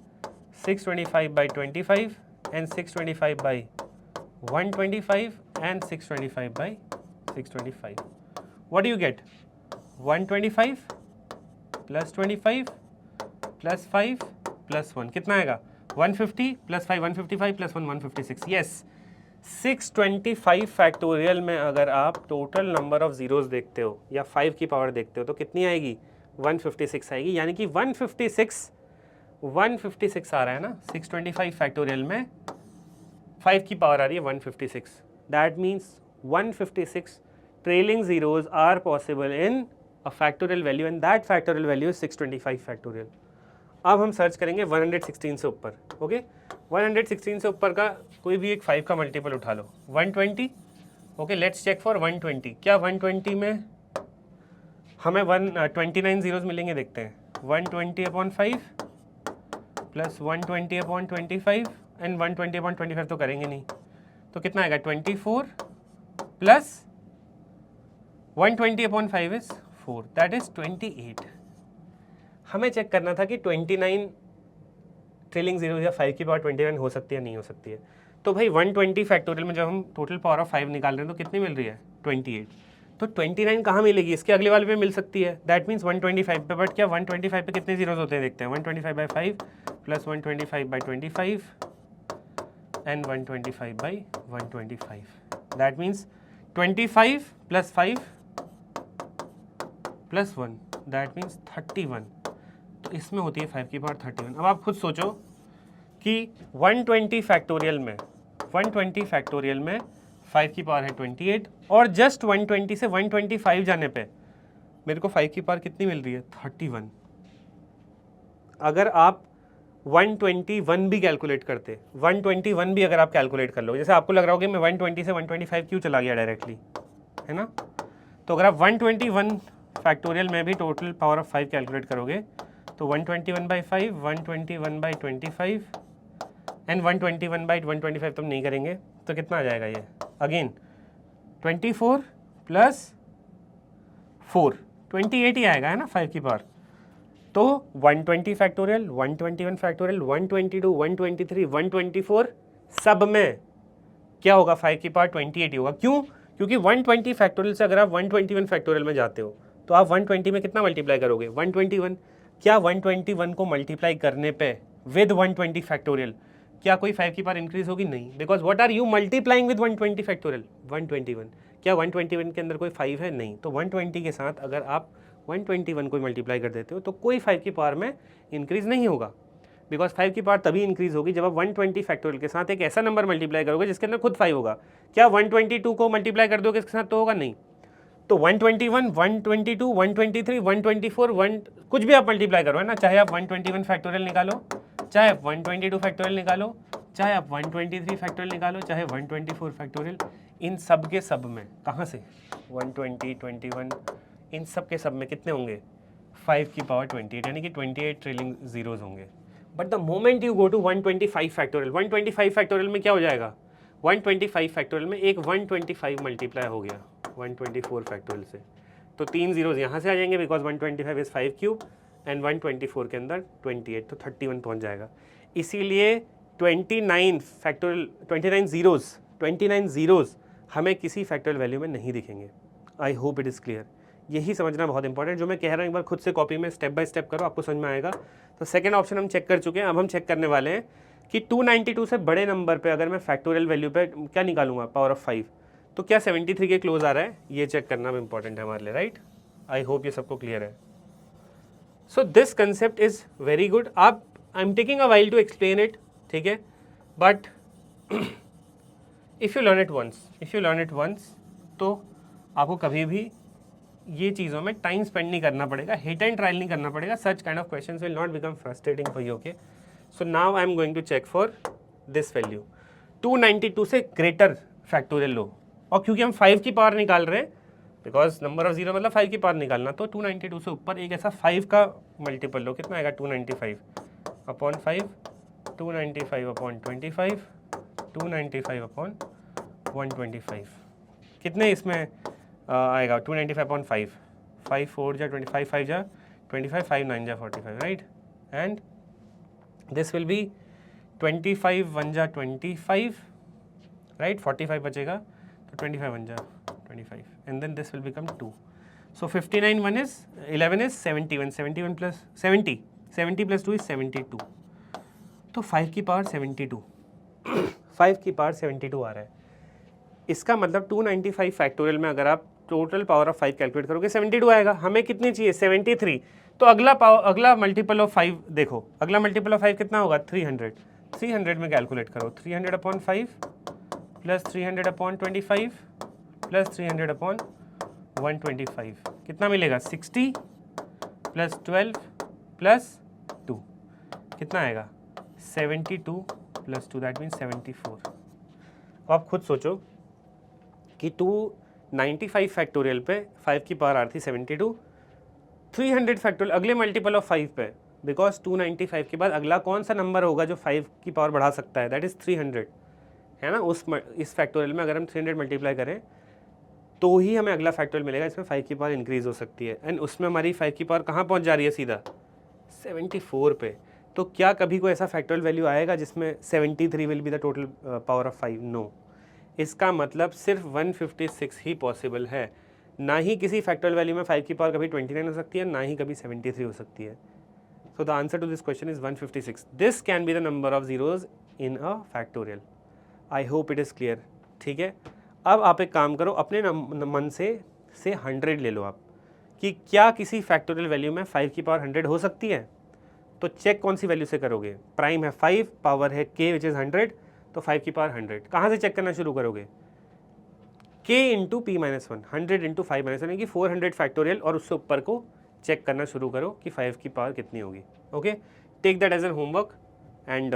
625/25 and 625/125 and 625/625. What do you get? 125 plus 25 plus 5 plus 1 कितना आएगा? 150 plus 5 155 plus 1 156। Yes, 625 फैक्टोरियल में अगर आप टोटल नंबर ऑफ जीरोज देखते हो या 5 की पावर देखते हो तो कितनी आएगी? 156 आएगी, यानी कि 156 आ रहा है ना। 625 फैक्टोरियल में 5 की पावर आ रही है 156। That means 156 trailing zeros are possible in a factorial value and that factorial value is 625 factorial. अब हम सर्च करेंगे 116 से ऊपर. ओके 116 से ऊपर का कोई भी एक 5 का मल्टीपल उठा लो. 120. Okay let's check for 120. क्या 120 में हमें 129 जीरोज मिलेंगे? देखते हैं. 120/5 प्लस 120/25 एंड 120/25 तो करेंगे नहीं, तो कितना आएगा? 24 प्लस 120/5 इज 4, दैट इज 28. हमें चेक करना था कि 29 ट्रेलिंग जीरो या 5 की पावर 29 हो सकती है नहीं हो सकती है. तो भाई 120 फैक्टोरियल में जब हम टोटल पावर ऑफ 5 निकाल रहे हैं तो कितनी मिल रही है? 28. तो 29 कहाँ मिलेगी? इसके अगले वाले पे मिल सकती है. दैट मीन्स 125 पे. बट क्या 125 पे कितने जीरोज होते हैं? देखते हैं. 125/5 plus 125/25 and 125/125. That means 25 plus 5 plus 1, that means 31. तो इसमें होती है 5 की पावर 31. अब आप खुद सोचो कि 120 फैक्टोरियल में 5 की पावर है 28 और जस्ट 120 से 125 जाने पे मेरे को 5 की पावर कितनी मिल रही है? 31. अगर आप 121 भी कैलकुलेट करते, 121 भी अगर आप कैलकुलेट कर लो, जैसे आपको लग रहा होगा मैं 120 से 125 क्यों चला गया डायरेक्टली, है ना? तो अगर आप 121 फैक्टोरियल में भी टोटल पावर ऑफ 5 कैलकुलेट करोगे तो 121/5, 121/25 एंड 121/125 तो हम नहीं करेंगे, तो कितना आ जाएगा ये? अगेन 24 प्लस 4, 28 ही आएगा, है ना 5 की पावर. तो 120 फैक्टोरियल, 121 फैक्टोरियल, 122, 123, 124 सब में क्या होगा? 5 की पावर 28 ही होगा. क्यों? क्योंकि 120 फैक्टोरियल से अगर आप 121 फैक्टोरियल में जाते हो तो आप 120 में कितना मल्टीप्लाई करोगे? 121. क्या 121 को मल्टीप्लाई करने पे विद 120 फैक्टोरियल क्या कोई 5 की पावर इंक्रीज होगी? नहीं. Because what are you multiplying with 120 factorial? 121. क्या 121 के अंदर कोई 5 है? नहीं. तो 120 के साथ अगर आप 121 को मल्टीप्लाई कर देते हो तो कोई 5 की पावर में इंक्रीज नहीं होगा. बिकॉज 5 की पावर तभी इंक्रीज होगी जब आप 120 फैक्टोरियल के साथ एक ऐसा नंबर मल्टीप्लाई करोगे जिसके अंदर खुद 5 होगा. क्या 122 को मल्टीप्लाई कर दोगे इसके साथ तो होगा? नहीं. तो 121, 122, 123, 124, कुछ भी आप मल्टीप्लाई करो, है ना? चाहे आप 121 फैक्टोरियल निकालो, चाहे आप 122 फैक्टोरियल निकालो, चाहे आप 123 फैक्टोरियल निकालो, चाहे 124 फैक्टोरियल, इन सब के सब में कहाँ से 120, 21 इन सब के सब में कितने होंगे? 5 की पावर 28, यानी कि 28 ट्रेलिंग जीरोज होंगे. But the moment you go to 125 factorial, 125 factorial में क्या हो जाएगा? 125 फैक्टोरियल में एक 125 मल्टीप्लाई हो गया 124 फैक्टोरियल से, तो 3 जीरोज यहाँ से आ जाएंगे बिकॉज 125 इज 5 क्यूब एंड 124 के अंदर 28, तो 31 पहुँच जाएगा. इसीलिए 29 फैक्टोरियल 29 जीरोज हमें किसी फैक्टोरियल वैल्यू में नहीं दिखेंगे. आई होप इट इज़ क्लियर. यही समझना बहुत इंपॉर्टेंट. जो मैं कह रहा हूँ एक बार खुद से कॉपी में स्टेप बाय स्टेप करो, आपको समझ में आएगा. तो सेकंड ऑप्शन हम चेक कर चुके हैं. अब हम चेक करने वाले हैं कि 292 से बड़े नंबर पे अगर मैं फैक्टोरियल वैल्यू पे क्या निकालूंगा? Power of 5. तो क्या 73 के क्लोज आ रहा है? ये चेक करना भी इंपॉर्टेंट है हमारे लिए, राइट? आई होप ये सबको क्लियर है. So this concept is very good. आप I am taking a while to explain it, ठीक है? But if you learn it once तो आपको कभी भी ये चीज़ों में टाइम स्पेंड नहीं करना पड़ेगा, हिट एंड ट्रायल नहीं करना पड़ेगा. Such kind of questions will not become frustrating for you. Okay, so now I am going to check for this value. 292 से ग्रेटर फैक्टोरियल लो, और क्योंकि हम 5 की पावर निकाल रहे हैं, बिकॉज नंबर ऑफ जीरो मतलब 5 की पावर निकालना, तो 292 से ऊपर एक ऐसा 5 का मल्टीपल लो. कितना आएगा? 295/5, 295/25, 295/125. कितने इसमें आएगा? 295/5, 5 4 जा 25, 5 जा 25, 5 9 जा 45, right? And this will B 25 1 जा 25, राइट? 45 बचेगा, तो 25 1 जा 25, and then this will become 2. So 59 1 is 11 is 71, 71 plus 70, 70 plus 2 is 72. तो 5 की पावर 72 5 की पावर 72 आ रहा है. इसका मतलब 295 फैक्टोरियल में अगर आप टोटल पावर ऑफ 5 कैलकुलेट करोगे 72 आएगा. हमें कितनी चाहिए? 73. तो अगला मल्टीपल ऑफ 5 देखो, अगला मल्टीपल ऑफ 5 कितना होगा? 300. 300 में कैलकुलेट करो. 300/5 प्लस 300/25 प्लस 300/25 125 कितना मिलेगा 60 प्लस 12 प्लस 2 कितना आएगा 72 प्लस 2 दैट मीन्स 74। अब आप खुद सोचो कि 295 फैक्टोरियल पे 5 की पावर आर थी 72, 300 फैक्टोरियल अगले मल्टीपल ऑफ 5 पे, बिकॉज 295 के बाद अगला कौन सा नंबर होगा जो 5 की पावर बढ़ा सकता है, दैट इज़ 300 है ना। इस फैक्टोरियल में अगर हम 300 मल्टीप्लाई करें तो ही हमें अगला फैक्टोरियल मिलेगा इसमें 5 की पावर इंक्रीज हो सकती है, एंड उसमें हमारी 5 की पावर कहाँ पहुँच जा रही है सीधा 74 पे। तो क्या कभी कोई ऐसा फैक्टोरियल वैल्यू आएगा जिसमें 73 will be the total power of 5? No. इसका मतलब सिर्फ 156 ही पॉसिबल है, ना ही किसी फैक्टोरियल वैल्यू में 5 की पावर कभी 29 हो सकती है, ना ही कभी 73 हो सकती है। So the answer to this question is 156। This can be the number of zeros in a factorial. I hope it is clear. ठीक है, अब आप एक काम करो, अपने मन से 100 ले लो आप, कि क्या किसी फैक्टोरियल वैल्यू में 5 की पावर 100 हो सकती है। तो चेक कौन सी वैल्यू से करोगे, प्राइम है 5, पावर है k विच इज़ 100, तो 5 की पावर 100 कहाँ से चेक करना शुरू करोगे, k into P minus 1, 100 into 5 minus 1 यानी कि 400 फैक्टोरियल, और उससे ऊपर को चेक करना शुरू करो कि 5 की पावर कितनी होगी। Okay, take that as an homework and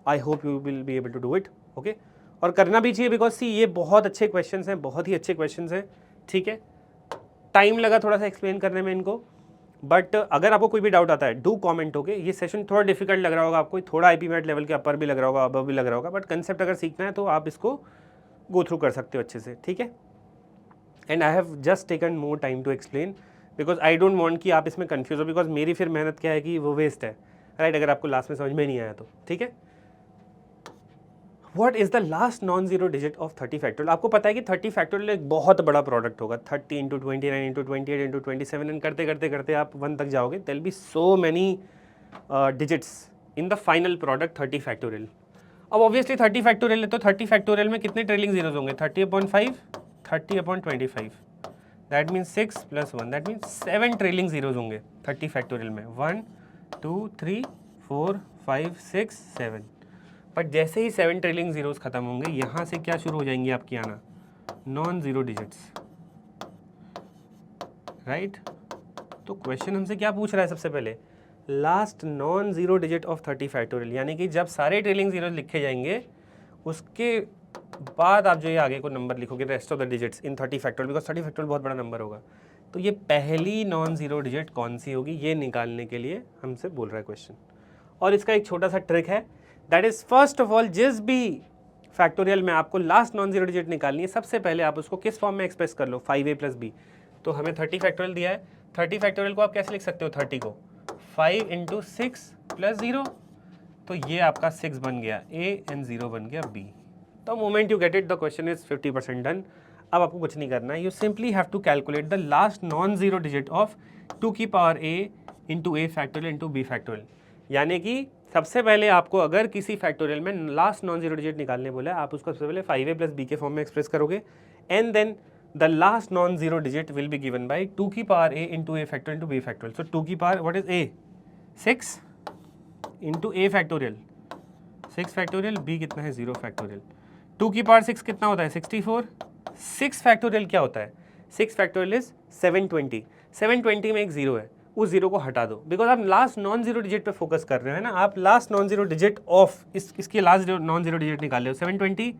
I hope you will be able to do it. Okay, और करना भी चाहिए, बिकॉज सी ये बहुत अच्छे क्वेश्चन हैं, बहुत ही अच्छे क्वेश्चन हैं। ठीक है, टाइम लगा थोड़ा सा एक्सप्लेन करने में इनको, बट अगर आपको कोई भी डाउट आता है डू कमेंट। ओके, ये सेशन थोड़ा डिफिकल्ट लग रहा होगा आपको, थोड़ा IPMAT लेवल के अपर भी लग रहा होगा, अबव भी लग रहा होगा, बट कंसेप्ट अगर सीखना है तो आप इसको गो थ्रू कर सकते हो अच्छे से। ठीक है, and I have just taken more time to explain because I don't want कि आप इसमें कन्फ्यूज हो, बिकॉज मेरी फिर मेहनत क्या है कि वो वेस्ट है, राइट, अगर आपको लास्ट में समझ में नहीं आया तो। ठीक है, what is the last non zero digit of 30 factorial. आपको पता है कि 30 फैक्टोरियल एक बहुत बड़ा प्रोडक्ट होगा, 30 इंटू 29 इंटू 28 इंटू 27 एंड करते करते करते आप 1 तक जाओगे। There will be so many digits in the final product 30 factorial. अब ऑब्वियसली 30 फैक्टोरियल है तो 30 फैक्टोरियल में कितने ट्रेलिंग जीरोज होंगे, 30/5, 30/25, that means 6 plus 1, that means 7 trailing zeros होंगे 30 फैक्टोरियल में, 1 2 3 4 5 6 7। बट जैसे ही 7 ट्रेलिंग जीरोज खत्म होंगे, यहाँ से क्या शुरू हो जाएंगी आपकी आना, नॉन जीरो डिजिट्स, राइट। तो क्वेश्चन हमसे क्या पूछ रहा है, सबसे पहले last non zero digit of 30 factorial, यानी कि जब सारे ट्रेलिंग जीरोज लिखे जाएंगे उसके बाद आप जो ये आगे को नंबर लिखोगे rest of the digits in 30 factorial, because 30 factorial बहुत बड़ा नंबर होगा। तो ये पहली नॉन जीरो डिजिट कौन सी होगी, ये निकालने के लिए हमसे बोल रहा है क्वेश्चन। और इसका एक छोटा सा ट्रिक है, that is first of all जिस भी फैक्टोरियल में आपको लास्ट नॉन जीरो डिजिट निकालनी है, सबसे पहले आप उसको किस फॉर्म में एक्सप्रेस कर लो, 5a प्लस b। तो हमें 30 फैक्टोरियल दिया है, 30 फैक्टोरियल को आप कैसे लिख सकते हो, 30 को 5 इंटू 6 प्लस 0, तो ये आपका 6 बन गया a एंड 0 बन गया b। तो moment you get it, the question is 50% done. अब आपको कुछ नहीं करना है, you simply have to calculate the last non zero digit of 2 की power a into a factorial into b factorial. यानी कि सबसे पहले आपको अगर किसी फैक्टोरियल में लास्ट नॉन जीरो डिजिट निकालने बोला है, आप उसको सबसे पहले 5a प्लस b के फॉर्म में एक्सप्रेस करोगे, and then the last non zero digit will be given by 2 की power a into a factorial into b factorial. So 2 की power what is a, 6 into a factorial 6 factorial, b कितना है 0 factorial. 2 की power 6 कितना होता है 64, 6 factorial क्या होता है, 6 फैक्टोरियल इज 720, 720 में एक 0 है, उस 0 को हटा दो, बिकॉज आप लास्ट नॉन जीरो डिजिट पे फोकस कर रहे हो, है ना। आप last non zero digit of इसकी लास्ट नॉन जीरो डिजिट निकाल रहे हो 720,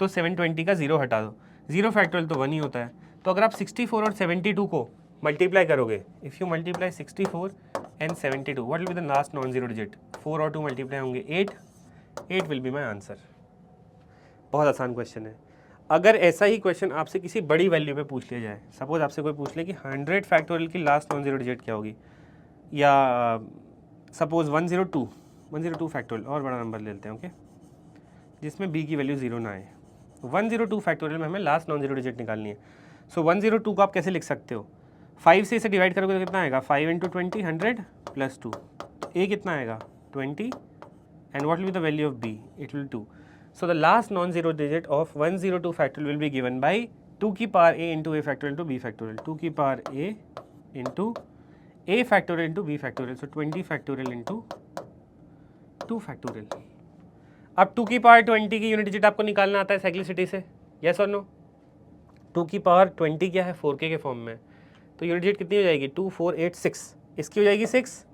तो 720 का 0 हटा दो, 0 फैक्टोरियल तो 1 ही होता है। तो अगर आप 64 और 72 को मल्टीप्लाई करोगे, if you multiply 64 and 72, what will be the last non zero digit, 4 और 2 मल्टीप्लाई होंगे 8 विल बी माई आंसर। बहुत आसान क्वेश्चन है। अगर ऐसा ही क्वेश्चन आपसे किसी बड़ी वैल्यू पे पूछ लिया जाए, सपोज आपसे कोई पूछ ले कि 100 फैक्टोरियल की लास्ट नॉन जीरो डिजिट क्या होगी, या सपोज 102 फैक्टोरियल, और बड़ा नंबर ले लेते हैं, ओके, जिसमें b की वैल्यू 0 ना आए। 102 फैक्टोरियल में हमें लास्ट नॉन जीरो डिजिट निकालनी है। सो 102 को आप कैसे लिख सकते हो, 5 से इसे डिवाइड करोगे तो कितना आएगा, 5 इंटू 20 100 प्लस 2, a कितना आएगा 20, and what will be the value of b, it will 2। So the last non-zero digit of 102 factorial will be given by 2 की power a into a factorial into b factorial, 2 की power a into a factorial into b factorial, so 20 factorial into 2 factorial। अब 2 की power 20 की unit digit आपको निकालना आता है cyclicity से, yes or no? 2 की पावर 20 क्या है 4k के फॉर्म में, तो यूनिट डिजिट कितनी हो जाएगी 2 4 8 6, इसकी हो जाएगी 6।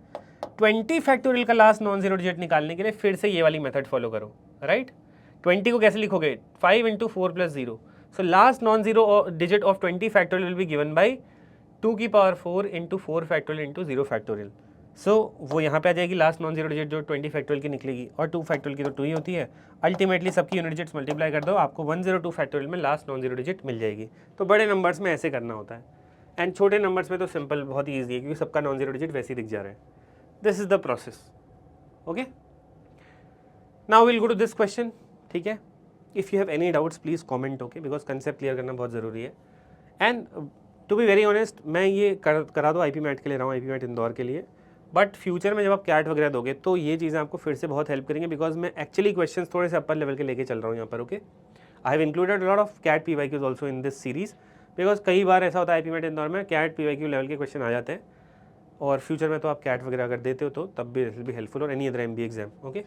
20 फैक्टोरियल का लास्ट नॉन जीरो डिजिट निकालने के लिए फिर से ये वाली मेथड फॉलो करो, राइट। 20 को कैसे लिखोगे 5 into 4 plus 0, so last non zero digit of 20 factorial will be given by 2 की power 4 into 4 factorial into 0 factorial. So वो यहाँ पे आ जाएगी लास्ट नॉन जीरो डिजिट जो 20 फैक्टोरियल की निकलेगी, और 2 फैक्टोरियल की तो 2 ही होती है। अल्टीमेटली सबकी यूनिट डिजिट्स मल्टीप्लाई कर दो, आपको 102 फैक्टोरियल में लास्ट नॉन जीरो डिजिट मिल जाएगी। तो बड़े नंबर्स में ऐसे करना होता है, एंड छोटे नंबर्स में तो सिंपल बहुत ही ईजी है, क्योंकि सबका नॉन जीरो डिजिट वैसे ही दिख जा रहा है। This is the process, okay. Now will go to this question, ठीक है। If you have any doubts please comment, okay, because concept clear करना बहुत ज़रूरी है। And to be very honest, मैं ये करा दो IP मैट के लिए रहा हूँ, IP मैट इंदौर के लिए, बट फ्यूचर में जब आप कैट वगैरह दोगे तो ये चीज़ें आपको फिर से बहुत हेल्प करेंगे, बिकॉज मैं एक्चुअली क्वेश्चंस थोड़े से अपर लेवल के लेके चल रहा हूँ यहाँ पर, ओके। I have included lot of CAT PYQs also in this series, because कई बार ऐसा होता है IP मैट इंदौर में कैट PYQ लेवल के क्वेश्चन आ जाते हैं, और फ्यूचर में तो आप कैट वगैरह अगर देते हो तो तब भी इट विल बी हेल्पफुल, और any other MB exam, okay.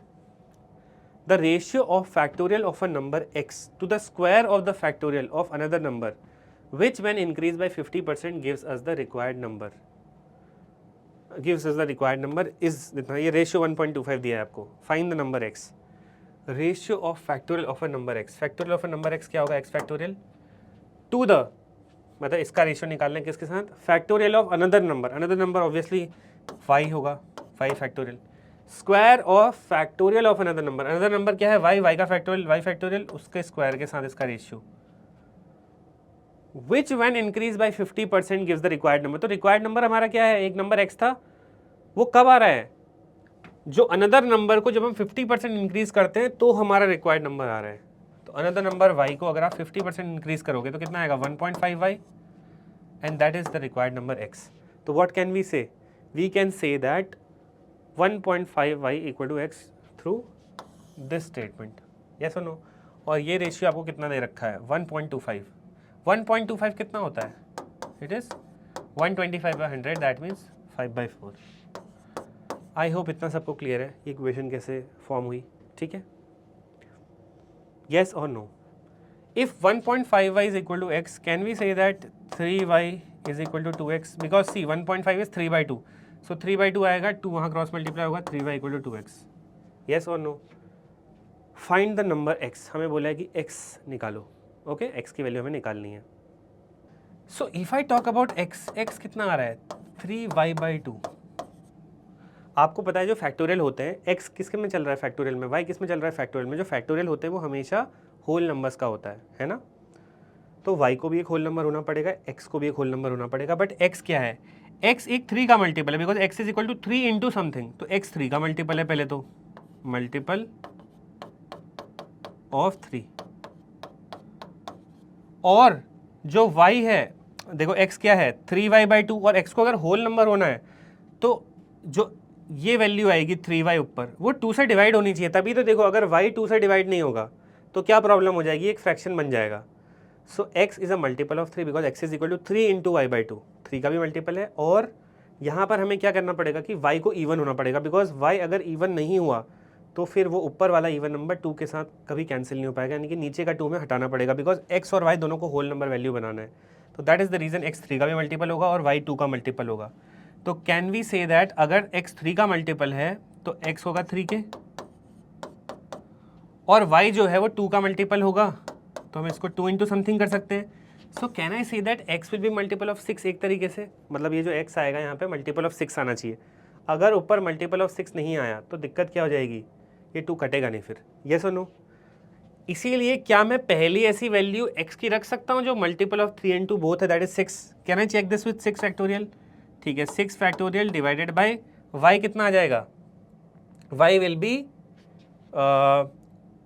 The ratio of factorial of a number x to the square of the factorial of another number which when increased by 50% gives us the required number, is इतना, ये ratio 1.25 दिया है आपको। Find the number x, ratio of factorial of a number x, factorial of a number x क्या होगा x factorial two the, मतलब इसका ratio निकालना है किसके साथ, factorial of another number obviously 5 होगा, 5 factorial, square of factorial of another number क्या है y का फैक्टोरियल, y फैक्टोरियल उसके स्क्वायर के साथ इसका ratio, which when increased by 50% gives the required number। तो required number हमारा क्या है, एक नंबर x था, वो कब आ रहा है, जो अनदर नंबर को जब हम 50% इंक्रीज करते हैं तो हमारा रिक्वायर्ड नंबर आ रहा है। तो अनदर नंबर y को अगर आप 50% इंक्रीज करोगे तो कितना आएगा 1.5y, and that is the required number x। तो what can we say, we can say that 1.5y equal to x through this statement, yes और नो। और ये रेशियो आपको कितना दे रखा है 1.25, 1.25 कितना होता है, it is 125/100, that means 5/4। I hope इतना सबको क्लियर है ये इक्वेशन कैसे फॉर्म हुई, ठीक है। येस और no, if 1.5y is equal to x can we say that 3y is equal to 2x, because see 1.5 is 3/2, so 3/2 आएगा, 2 वहाँ क्रॉस मल्टीप्लाई होगा, 3y equal to 2x, yes और no. Find the number x, हमें बोला है कि x निकालो, okay, x की वैल्यू हमें निकालनी है। सो if I talk about x कितना आ रहा है 3y/2। आपको पता है जो फैक्टोरियल होते हैं x किसके में चल रहा है फैक्टोरियल में, y किस में चल रहा है फैक्टोरियल में, जो फैक्टोरियल होते हैं वो हमेशा होल नंबर्स का होता है ना। तो y को भी एक होल नंबर होना पड़ेगा, x को भी एक होल नंबर होना पड़ेगा, बट x क्या है, x एक 3 का मल्टीपल है, because x is equal to 3 into something, तो x 3 का मल्टीपल है, पहले तो मल्टीपल ऑफ 3, और जो y है देखो x क्या है 3y/2, और x को अगर होल नंबर होना है तो जो ये वैल्यू आएगी 3y ऊपर वो 2 से डिवाइड होनी चाहिए, तभी तो देखो अगर y 2 से डिवाइड नहीं होगा तो क्या प्रॉब्लम हो जाएगी, एक फ्रैक्शन बन जाएगा। So x is a multiple of 3 because x is equal to 3 into y/2, 3 का भी मल्टीपल है, और यहाँ पर हमें क्या करना पड़ेगा कि y को इवन होना पड़ेगा, बिकॉज y अगर इवन नहीं हुआ तो फिर वो ऊपर वाला इवन नंबर 2 के साथ कभी कैंसिल नहीं हो पाएगा, यानी कि नीचे का 2 में हटाना पड़ेगा, बिकॉज x और y दोनों को होल नंबर वैल्यू बनाना है। तो that is the reason x 3 का भी मल्टीपल होगा और y 2 का मल्टीपल होगा। तो कैन वी से दैट अगर x 3 का मल्टीपल है तो x होगा 3 के, और y जो है वो 2 का मल्टीपल होगा, तो हम इसको 2 इंटू समथिंग कर सकते हैं। So can I say that x will be multiple of 6, एक तरीके से, मतलब ये जो x आएगा यहाँ पे मल्टीपल ऑफ 6 आना चाहिए। अगर ऊपर मल्टीपल ऑफ 6 नहीं आया तो दिक्कत क्या हो जाएगी, ये 2 कटेगा नहीं फिर, येस और नो। इसीलिए क्या मैं पहली ऐसी वैल्यू x की रख सकता हूँ जो मल्टीपल ऑफ 3 एंड 2 बोथ है, that is 6। Can I check this with 6 factorial, ठीक है, 6 फैक्टोरियल डिवाइडेड बाय y कितना आ जाएगा, y will be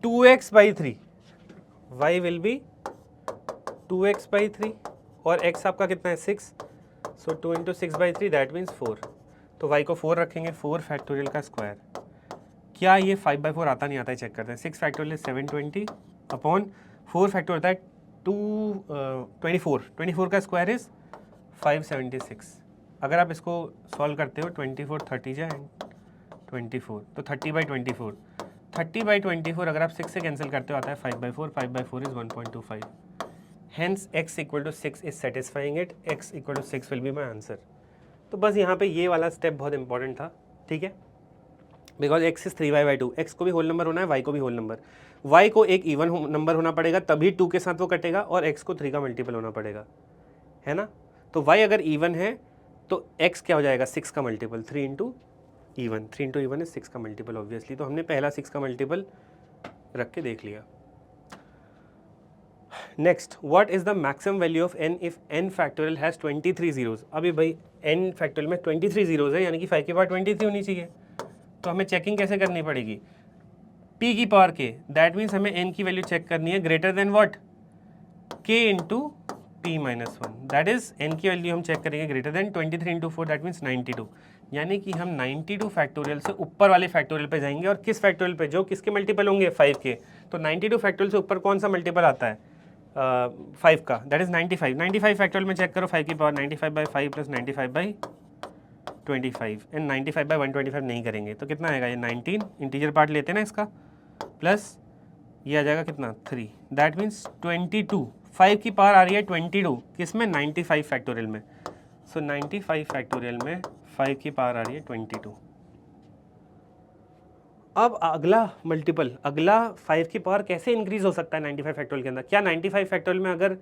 2x/3, y will be 2x/3, और x आपका कितना है 6, सो 2 इंटू 6/3 दैट मीन्स 4। तो y को 4 रखेंगे, 4 फैक्टोरियल का स्क्वायर, क्या ये 5/4 आता नहीं आता है, चेक करते हैं। 6 फैक्टोरियल 720 अपॉन 4 फैक्टोरियल होता है 24 का स्क्वायर इज 576। अगर आप इसको सॉल्व करते हो 24 30 जाए 24, तो 30/24, 30/24 अगर आप 6 से कैंसिल करते हो आता है 5/4, 5/4 is 1.25, hence x equal to 6 is satisfying it, x equal to 6 will be my answer. तो बस यहाँ पे ये वाला स्टेप बहुत इंपॉर्टेंट था, ठीक है, because x is 3y/2, x को भी होल नंबर होना है, y को भी होल नंबर, y को एक इवन नंबर होना पड़ेगा तभी 2 के साथ वो कटेगा, और x को 3 का मल्टीपल होना पड़ेगा, है ना। तो y अगर इवन है तो x क्या हो जाएगा, 6 का multiple, 3 into even, 3 into even is 6 का मल्टीपल ऑब्वियसली, तो हमने पहला 6 का मल्टीपल रख के देख लिया। Next, what is the maximum value of n if n factorial has 23 zeros. अभी भाई n फैक्टोरियल में 23 जीरोज है, यानी कि 5 की पावर 23 होनी चाहिए, तो हमें चेकिंग कैसे करनी पड़ेगी, p की पावर k, दैट मीन्स हमें n की वैल्यू चेक करनी है greater than what, k into p minus 1, that is n की वैल्यू हम चेक करेंगे greater than 23 into 4, that means 92, यानी कि हम 92 फैक्टोरियल से ऊपर वाले फैक्टोरियल पे जाएंगे, और किस फैक्टोरियल पे, जो किसके मल्टीपल होंगे, 5 के, तो 92 फैक्टोरियल से ऊपर कौन सा मल्टीपल आता है, 5 का, दैट इज 95, 95 फैक्टोरियल में चेक करो, 5 की पावर 95/5 प्लस 95/25, एंड 95/125 नहीं करेंगे तो कितना आएगा, ये 19 इंटीजर पार्ट लेते हैं ना इसका, प्लस ये आ जाएगा कितना, 3, दैट मीन्स 22, 5 की पावर आ रही है 22, किस में, 95 फैक्टोरियल में, सो 95 फैक्टोरियल में 5 की पावर आ रही है 22। अब अगला मल्टीपल, अगला 5 की पावर कैसे इंक्रीज हो सकता है 95 फैक्टोरियल के अंदर, क्या 95 फैक्टोरियल में अगर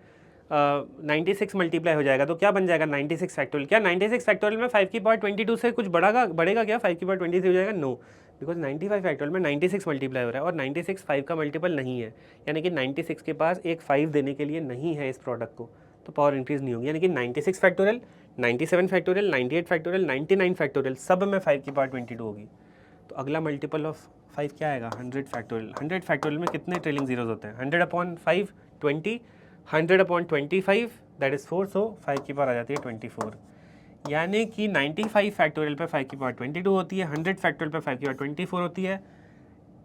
96 मल्टीप्लाई हो जाएगा तो क्या बन जाएगा 96 फैक्टोरियल, क्या 96 फैक्टोरियल में 5 की पावर 22 से कुछ बढ़ेगा क्या, 5 की पावर 23 हो जाएगा, नो, बिकॉज 95 फैक्टोरियल में 96 मल्टीप्लाई हो रहा है, और 96 5 का मल्टीपल नहीं है, यानी कि 96 के पास एक 5 देने के लिए नहीं है इस प्रोडक्ट को, तो पावर इंक्रीज नहीं होगी, यानी कि 96 फैक्टोरियल, 97 फैक्टोरियल, 98 फैक्टोरियल, 99 फैक्टोरियल, सब में 5 की पावर 22 होगी। तो अगला मल्टीपल ऑफ 5 क्या आएगा, 100 फैक्टोरियल। 100 फैक्टोरियल में कितने ट्रेलिंग जीरोज होते हैं, 100/5 20, 100/25 दैट इज 4, सो 5 की पावर आ जाती है 24, यानी कि 95 फैक्टोरियल पे 5 की पावर 22 होती है, 100 फैक्टोरियल पे 5 की पावर 24 होती है,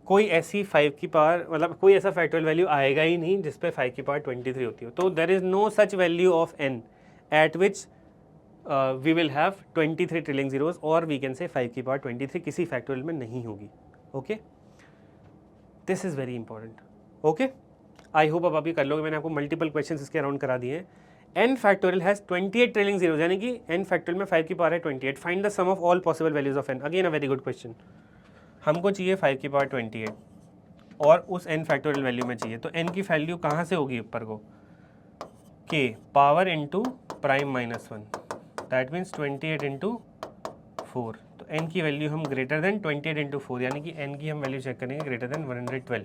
कोई ऐसी 5 की पावर, मतलब कोई ऐसा फैक्टोरियल वैल्यू आएगा ही नहीं जिस पे 5 की पावर 23 होती हो, तो there is no such value of n at which we will have 23 trillion zeros, और वी कैन से 5 की पावर 23 किसी फैक्टोरियल में नहीं होगी, okay, this is very important, okay, I hope अब आप ये कर लोगे, मैंने आपको मल्टीपल क्वेश्चंस इसके अराउंड करा दिए हैं। n factorial has 28 trillion zeros, यानी कि n फैक्टोरियल में 5 की पावर है 28, find the sum of all possible values of n, again a very good question, हमको चाहिए 5 की पावर 28 और उस n फैक्टोरियल वैल्यू में चाहिए, तो n की वैल्यू कहाँ से होगी, ऊपर को k power into prime minus 1, that means 28 into 4, तो n की वैल्यू हम ग्रेटर देन 28 इंटू 4, यानी कि n की हम वैल्यू चेक करेंगे ग्रेटर देन 112,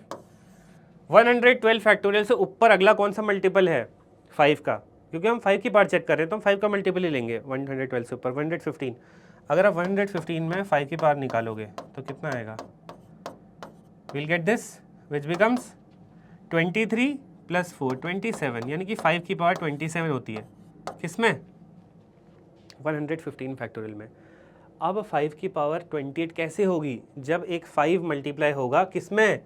112 फैक्टोरियल से ऊपर अगला कौन सा मल्टीपल है, 5 का, क्योंकि हम 5 की पावर चेक कर रहे हैं तो हम 5 का मल्टीपल ही लेंगे, 112 से ऊपर 115, अगर आप 115 में 5 की पावर निकालोगे तो कितना आएगा, will get this which becomes 23 plus 4 27, यानी कि 5 की पावर 27 होती है, किसमें, 115 फैक्टोरियल में। अब 5 की पावर 28 कैसे होगी, जब एक 5 मल्टीप्लाई होगा किसमें,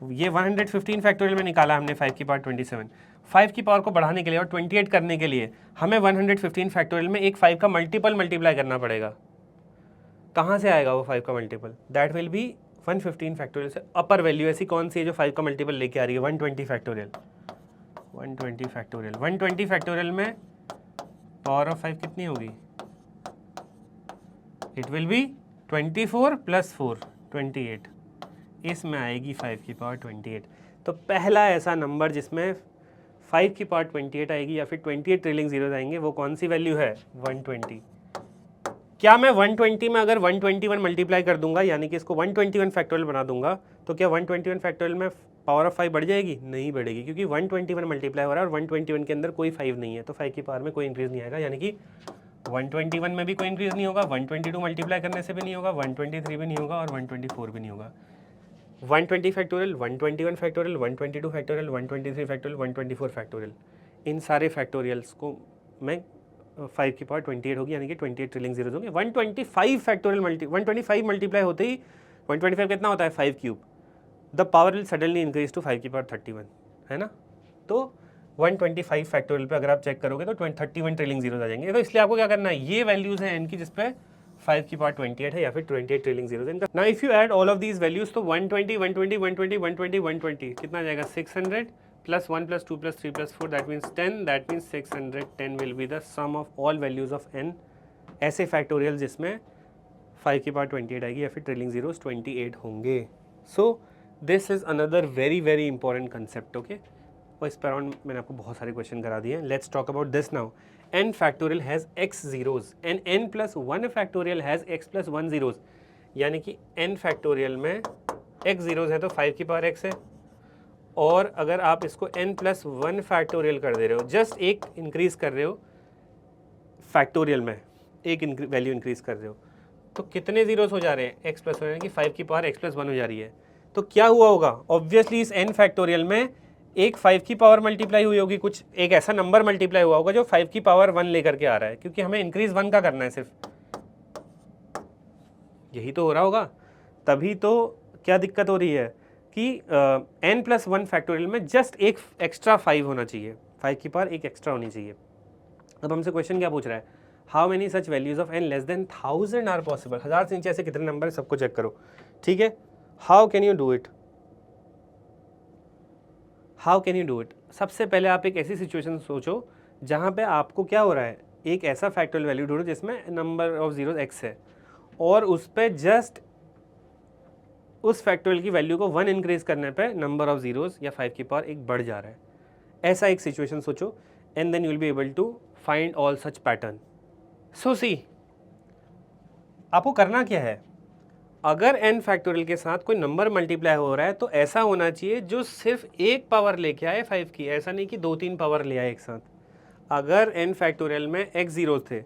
ये 115 फैक्टोरियल में निकाला हमने 5 की पावर 27, 5 की पावर को बढ़ाने के लिए और 28 करने के लिए हमें 115 फैक्टोरियल में एक 5 का मल्टीपल मल्टीप्लाई करना पड़ेगा, कहाँ से आएगा वो 5 का multiple, that will B 115 factorial से अपर वैल्यू, ऐसी कौन सी है जो 5 का मल्टीपल लेके आ रही है, 120 फैक्टोरियल, 120 फैक्टोरियल, 120 फैक्टोरियल में पावर ऑफ 5 कितनी होगी, इट विल बी 24 प्लस 4 28, इसमें आएगी 5 की पावर 28, तो पहला ऐसा नंबर जिसमें 5 की पावर 28 आएगी या फिर 28 ट्रिलियन जीरोज आएंगे, वो कौन सी वैल्यू है, 120। क्या मैं 120 में अगर 121 मल्टीप्लाई कर दूंगा, यानी कि इसको 121 फैक्टोरियल बना दूंगा, तो क्या 121 फैक्टोरियल में पावर ऑफ 5 बढ़ जाएगी, नहीं बढ़ेगी, क्योंकि 121 मल्टीप्लाई हो रहा है और 121 के अंदर कोई 5 नहीं है, तो 5 की पावर में कोई इंक्रीज नहीं आएगा, यानी कि 121 में भी कोई इंक्रीज नहीं होगा, 122 मल्टीप्लाई करने से भी नहीं होगा, 123 भी नहीं होगा और 124 भी नहीं होगा। 120 factorial, 121 factorial, 122 factorial, 123 factorial, 124 factorial, इन सारे फैक्टोरियल्स को मैं 5 की पावर 28 होगी, यानी कि 28 ट्रिलियन जीरोज होंगे। 125 फैक्टोरियल 125 मल्टीप्लाई होते ही 125 कितना होता है, 5 cube, the power will suddenly increase to 5 की पावर 31, है ना। तो 125 फैक्टोरियल पे अगर आप चेक करोगे तो 31 ट्रिलियन जीरोज आ जाएंगे। तो इसलिए आपको क्या करना है, ये वैल्यूज हैं इनकी जिसपे 5 की पावर 28 है या फिर 28 ट्रिलियन जीरोज इनका। Now if you add all of these values तो 120 120 120 120 120 कितना आ जाएगा, 600 plus 1 plus 2 plus 3 plus 4 that means 10, that means 610 will be the sum of all values of n ऐसे फैक्टोरियल जिसमें 5 की पावर 28 आएगी या फिर ट्रेलिंग जीरोस 28 होंगे. So this is another very very important concept. Okay, और इस पर अराउंड मैंने आपको बहुत सारे क्वेश्चन करा दिए. Let's talk about this now. n factorial has x zeros and n plus 1 factorial has x plus 1 zeros. यानी कि n फैक्टोरियल में x जीरोज है तो 5 की पावर x है, और अगर आप इसको n प्लस 1 फैक्टोरियल कर दे रहे हो, जस्ट एक इंक्रीज कर रहे हो फैक्टोरियल में, एक वैल्यू इंक्रीज कर रहे हो, तो कितने जीरोस हो जा रहे हैं? x प्लस 1 यानी कि 5 की पावर x प्लस 1 हो जा रही है. तो क्या हुआ होगा? ऑब्वियसली इस n फैक्टोरियल में एक 5 की पावर मल्टीप्लाई हुई होगी, कुछ एक ऐसा नंबर मल्टीप्लाई हुआ होगा जो 5 की पावर 1 लेकर के आ रहा है, क्योंकि हमें इंक्रीज 1 का करना है सिर्फ. यही तो हो रहा होगा. तभी तो क्या दिक्कत हो रही है कि n प्लस 1 फैक्टोरियल में जस्ट एक एक्स्ट्रा 5 होना चाहिए, 5 की पावर एक एक्स्ट्रा होनी चाहिए. अब हमसे क्वेश्चन क्या पूछ रहा है? How many such values of n less than 1000 are possible. 1000 से नीचे ऐसे कितने नंबर है, सबको चेक करो. ठीक है, how can you do it? How can you do it? सबसे पहले आप एक ऐसी सिचुएशन सोचो जहाँ पे आपको क्या हो रहा है, एक ऐसा फैक्टोरियल वैल्यू ढूंढो जिसमें नंबर ऑफ जीरोस x है, और उस पे जस्ट उस फैक्टोरियल की वैल्यू को 1 इंक्रीज करने पे नंबर ऑफ जीरोस या 5 की पावर एक बढ़ जा रहा है. ऐसा एक सिचुएशन सोचो, and then you will be able to find all such pattern. So see, आपको करना क्या है? अगर n फैक्टोरियल के साथ कोई नंबर मल्टीप्लाई हो रहा है तो ऐसा होना चाहिए जो सिर्फ एक पावर लेके आए 5 की, ऐसा नहीं कि 2-3 पावर ले आए एक साथ. अगर n फैक्टोरियल में x जीरो थे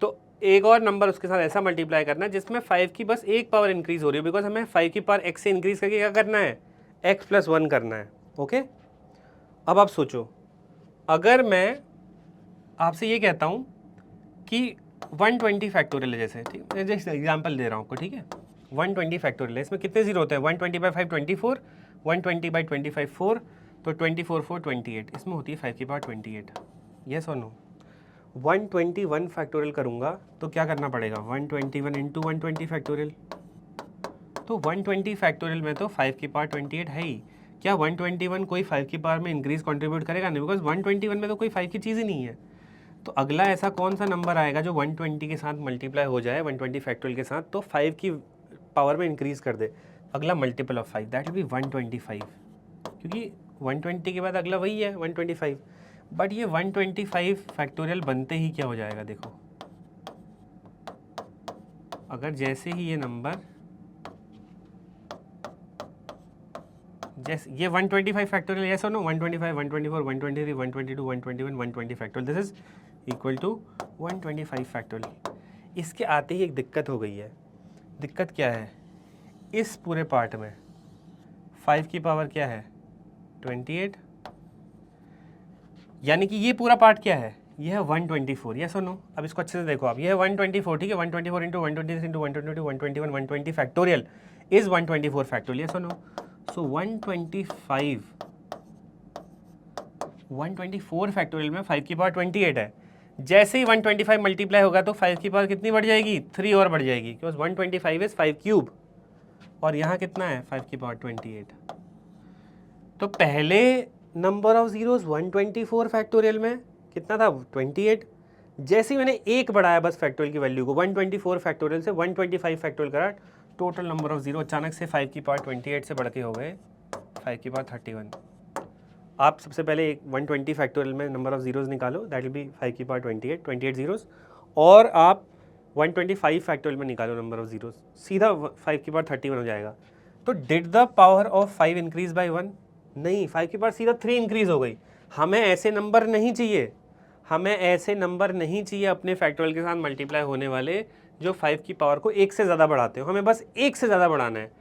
तो एक और नंबर उसके साथ ऐसा मल्टीप्लाई करना है जिसमें 5 की बस एक पावर इंक्रीज हो रही है, बिकॉज हमें 5 की पावर x से इंक्रीज करके क्या करना है? x प्लस 1 करना है. ओके, अब आप सोचो, अगर मैं आपसे ये कहता हूँ कि 120 फैक्टोरियल है, जैसे, ठीक है, जैसे एग्जांपल दे रहा हूँ आपको, ठीक है, 120 फैक्टोरियल है, इसमें कितने जीरो होते हैं? 120 बाई 5 24, 120 बाई 25 4, तो 24 4 28, इसमें होती है 5 की पावर 28. यस और नो? 121 फैक्टोरियल करूँगा तो क्या करना पड़ेगा? 121 इंटू 120 फैक्टोरियल. तो 120 फैक्टोरियल में तो 5 की पावर 28 है ही. क्या 121 कोई 5 की पावर में इंक्रीज कंट्रीब्यूट करेगा? नहीं, बिकॉज 121 में तो कोई 5 की चीज़ ही नहीं है. तो अगला ऐसा कौन सा नंबर आएगा जो 120 के साथ मल्टीप्लाई हो जाए, 120 फैक्टोरियल के साथ, तो 5 की पावर में इंक्रीज कर दे? अगला multiple of 5, that will B 125, क्योंकि 120 के बाद अगला वही है 125. बट ये 125 फैक्टोरियल बनते ही क्या हो जाएगा? देखो, अगर जैसे ही ये नंबर, जैसे ये 125 फैक्टोरियल, यस और no? 125 124 123 122 121 120 factorial, this is equal to 125 factorial. इसके आते ही एक दिक्कत हो गई है. दिक्कत क्या है? इस पूरे पार्ट में 5 की पावर क्या है? 28. यानी कि ये पूरा पार्ट क्या है? ये है 124. यस और नो? अब इसको अच्छे से देखो आप, ये है 124, ठीक है, 124 into 126 into 122 121 120 factorial is 124 factorial. Yes और नो? सो 124 फैक्टोरियल में 5 की पावर 28 है. जैसे ही 125 मल्टीप्लाई होगा तो 5 की पावर कितनी बढ़ जाएगी? 3 और बढ़ जाएगी, बिकॉज 125 इज 5 क्यूब, और यहाँ कितना है? 5 की पावर 28. तो पहले नंबर ऑफ जीरोस 124 फैक्टोरियल में कितना था? 28. जैसे ही मैंने एक बढ़ाया बस फैक्टोरियल की वैल्यू को, 124 फैक्टोरियल से 125 फैक्टोरियल करा, टोटल नंबर ऑफ जीरो अचानक से 5 की पावर 28 से बढ़ के हो गए 5 की पावर 31. आप सबसे पहले एक 120 फैक्टोरियल में नंबर ऑफ जीरोस निकालो, दैट विल बी 5 की पावर 28 जीरोस, और आप 125 फैक्टोरियल में निकालो नंबर ऑफ जीरोस, सीधा 5 की पावर 31 हो जाएगा. तो did the power of 5 increase by 1? नहीं, 5 की पावर सीधा 3 इंक्रीज हो गई. हमें ऐसे नंबर नहीं चाहिए, हमें ऐसे नंबर नहीं चाहिए अपने फैक्टोरियल के साथ मल्टीप्लाई होने वाले जो 5 की पावर को 1 से ज़्यादा बढ़ाते हो. हमें बस 1 से ज़्यादा बढ़ाना है.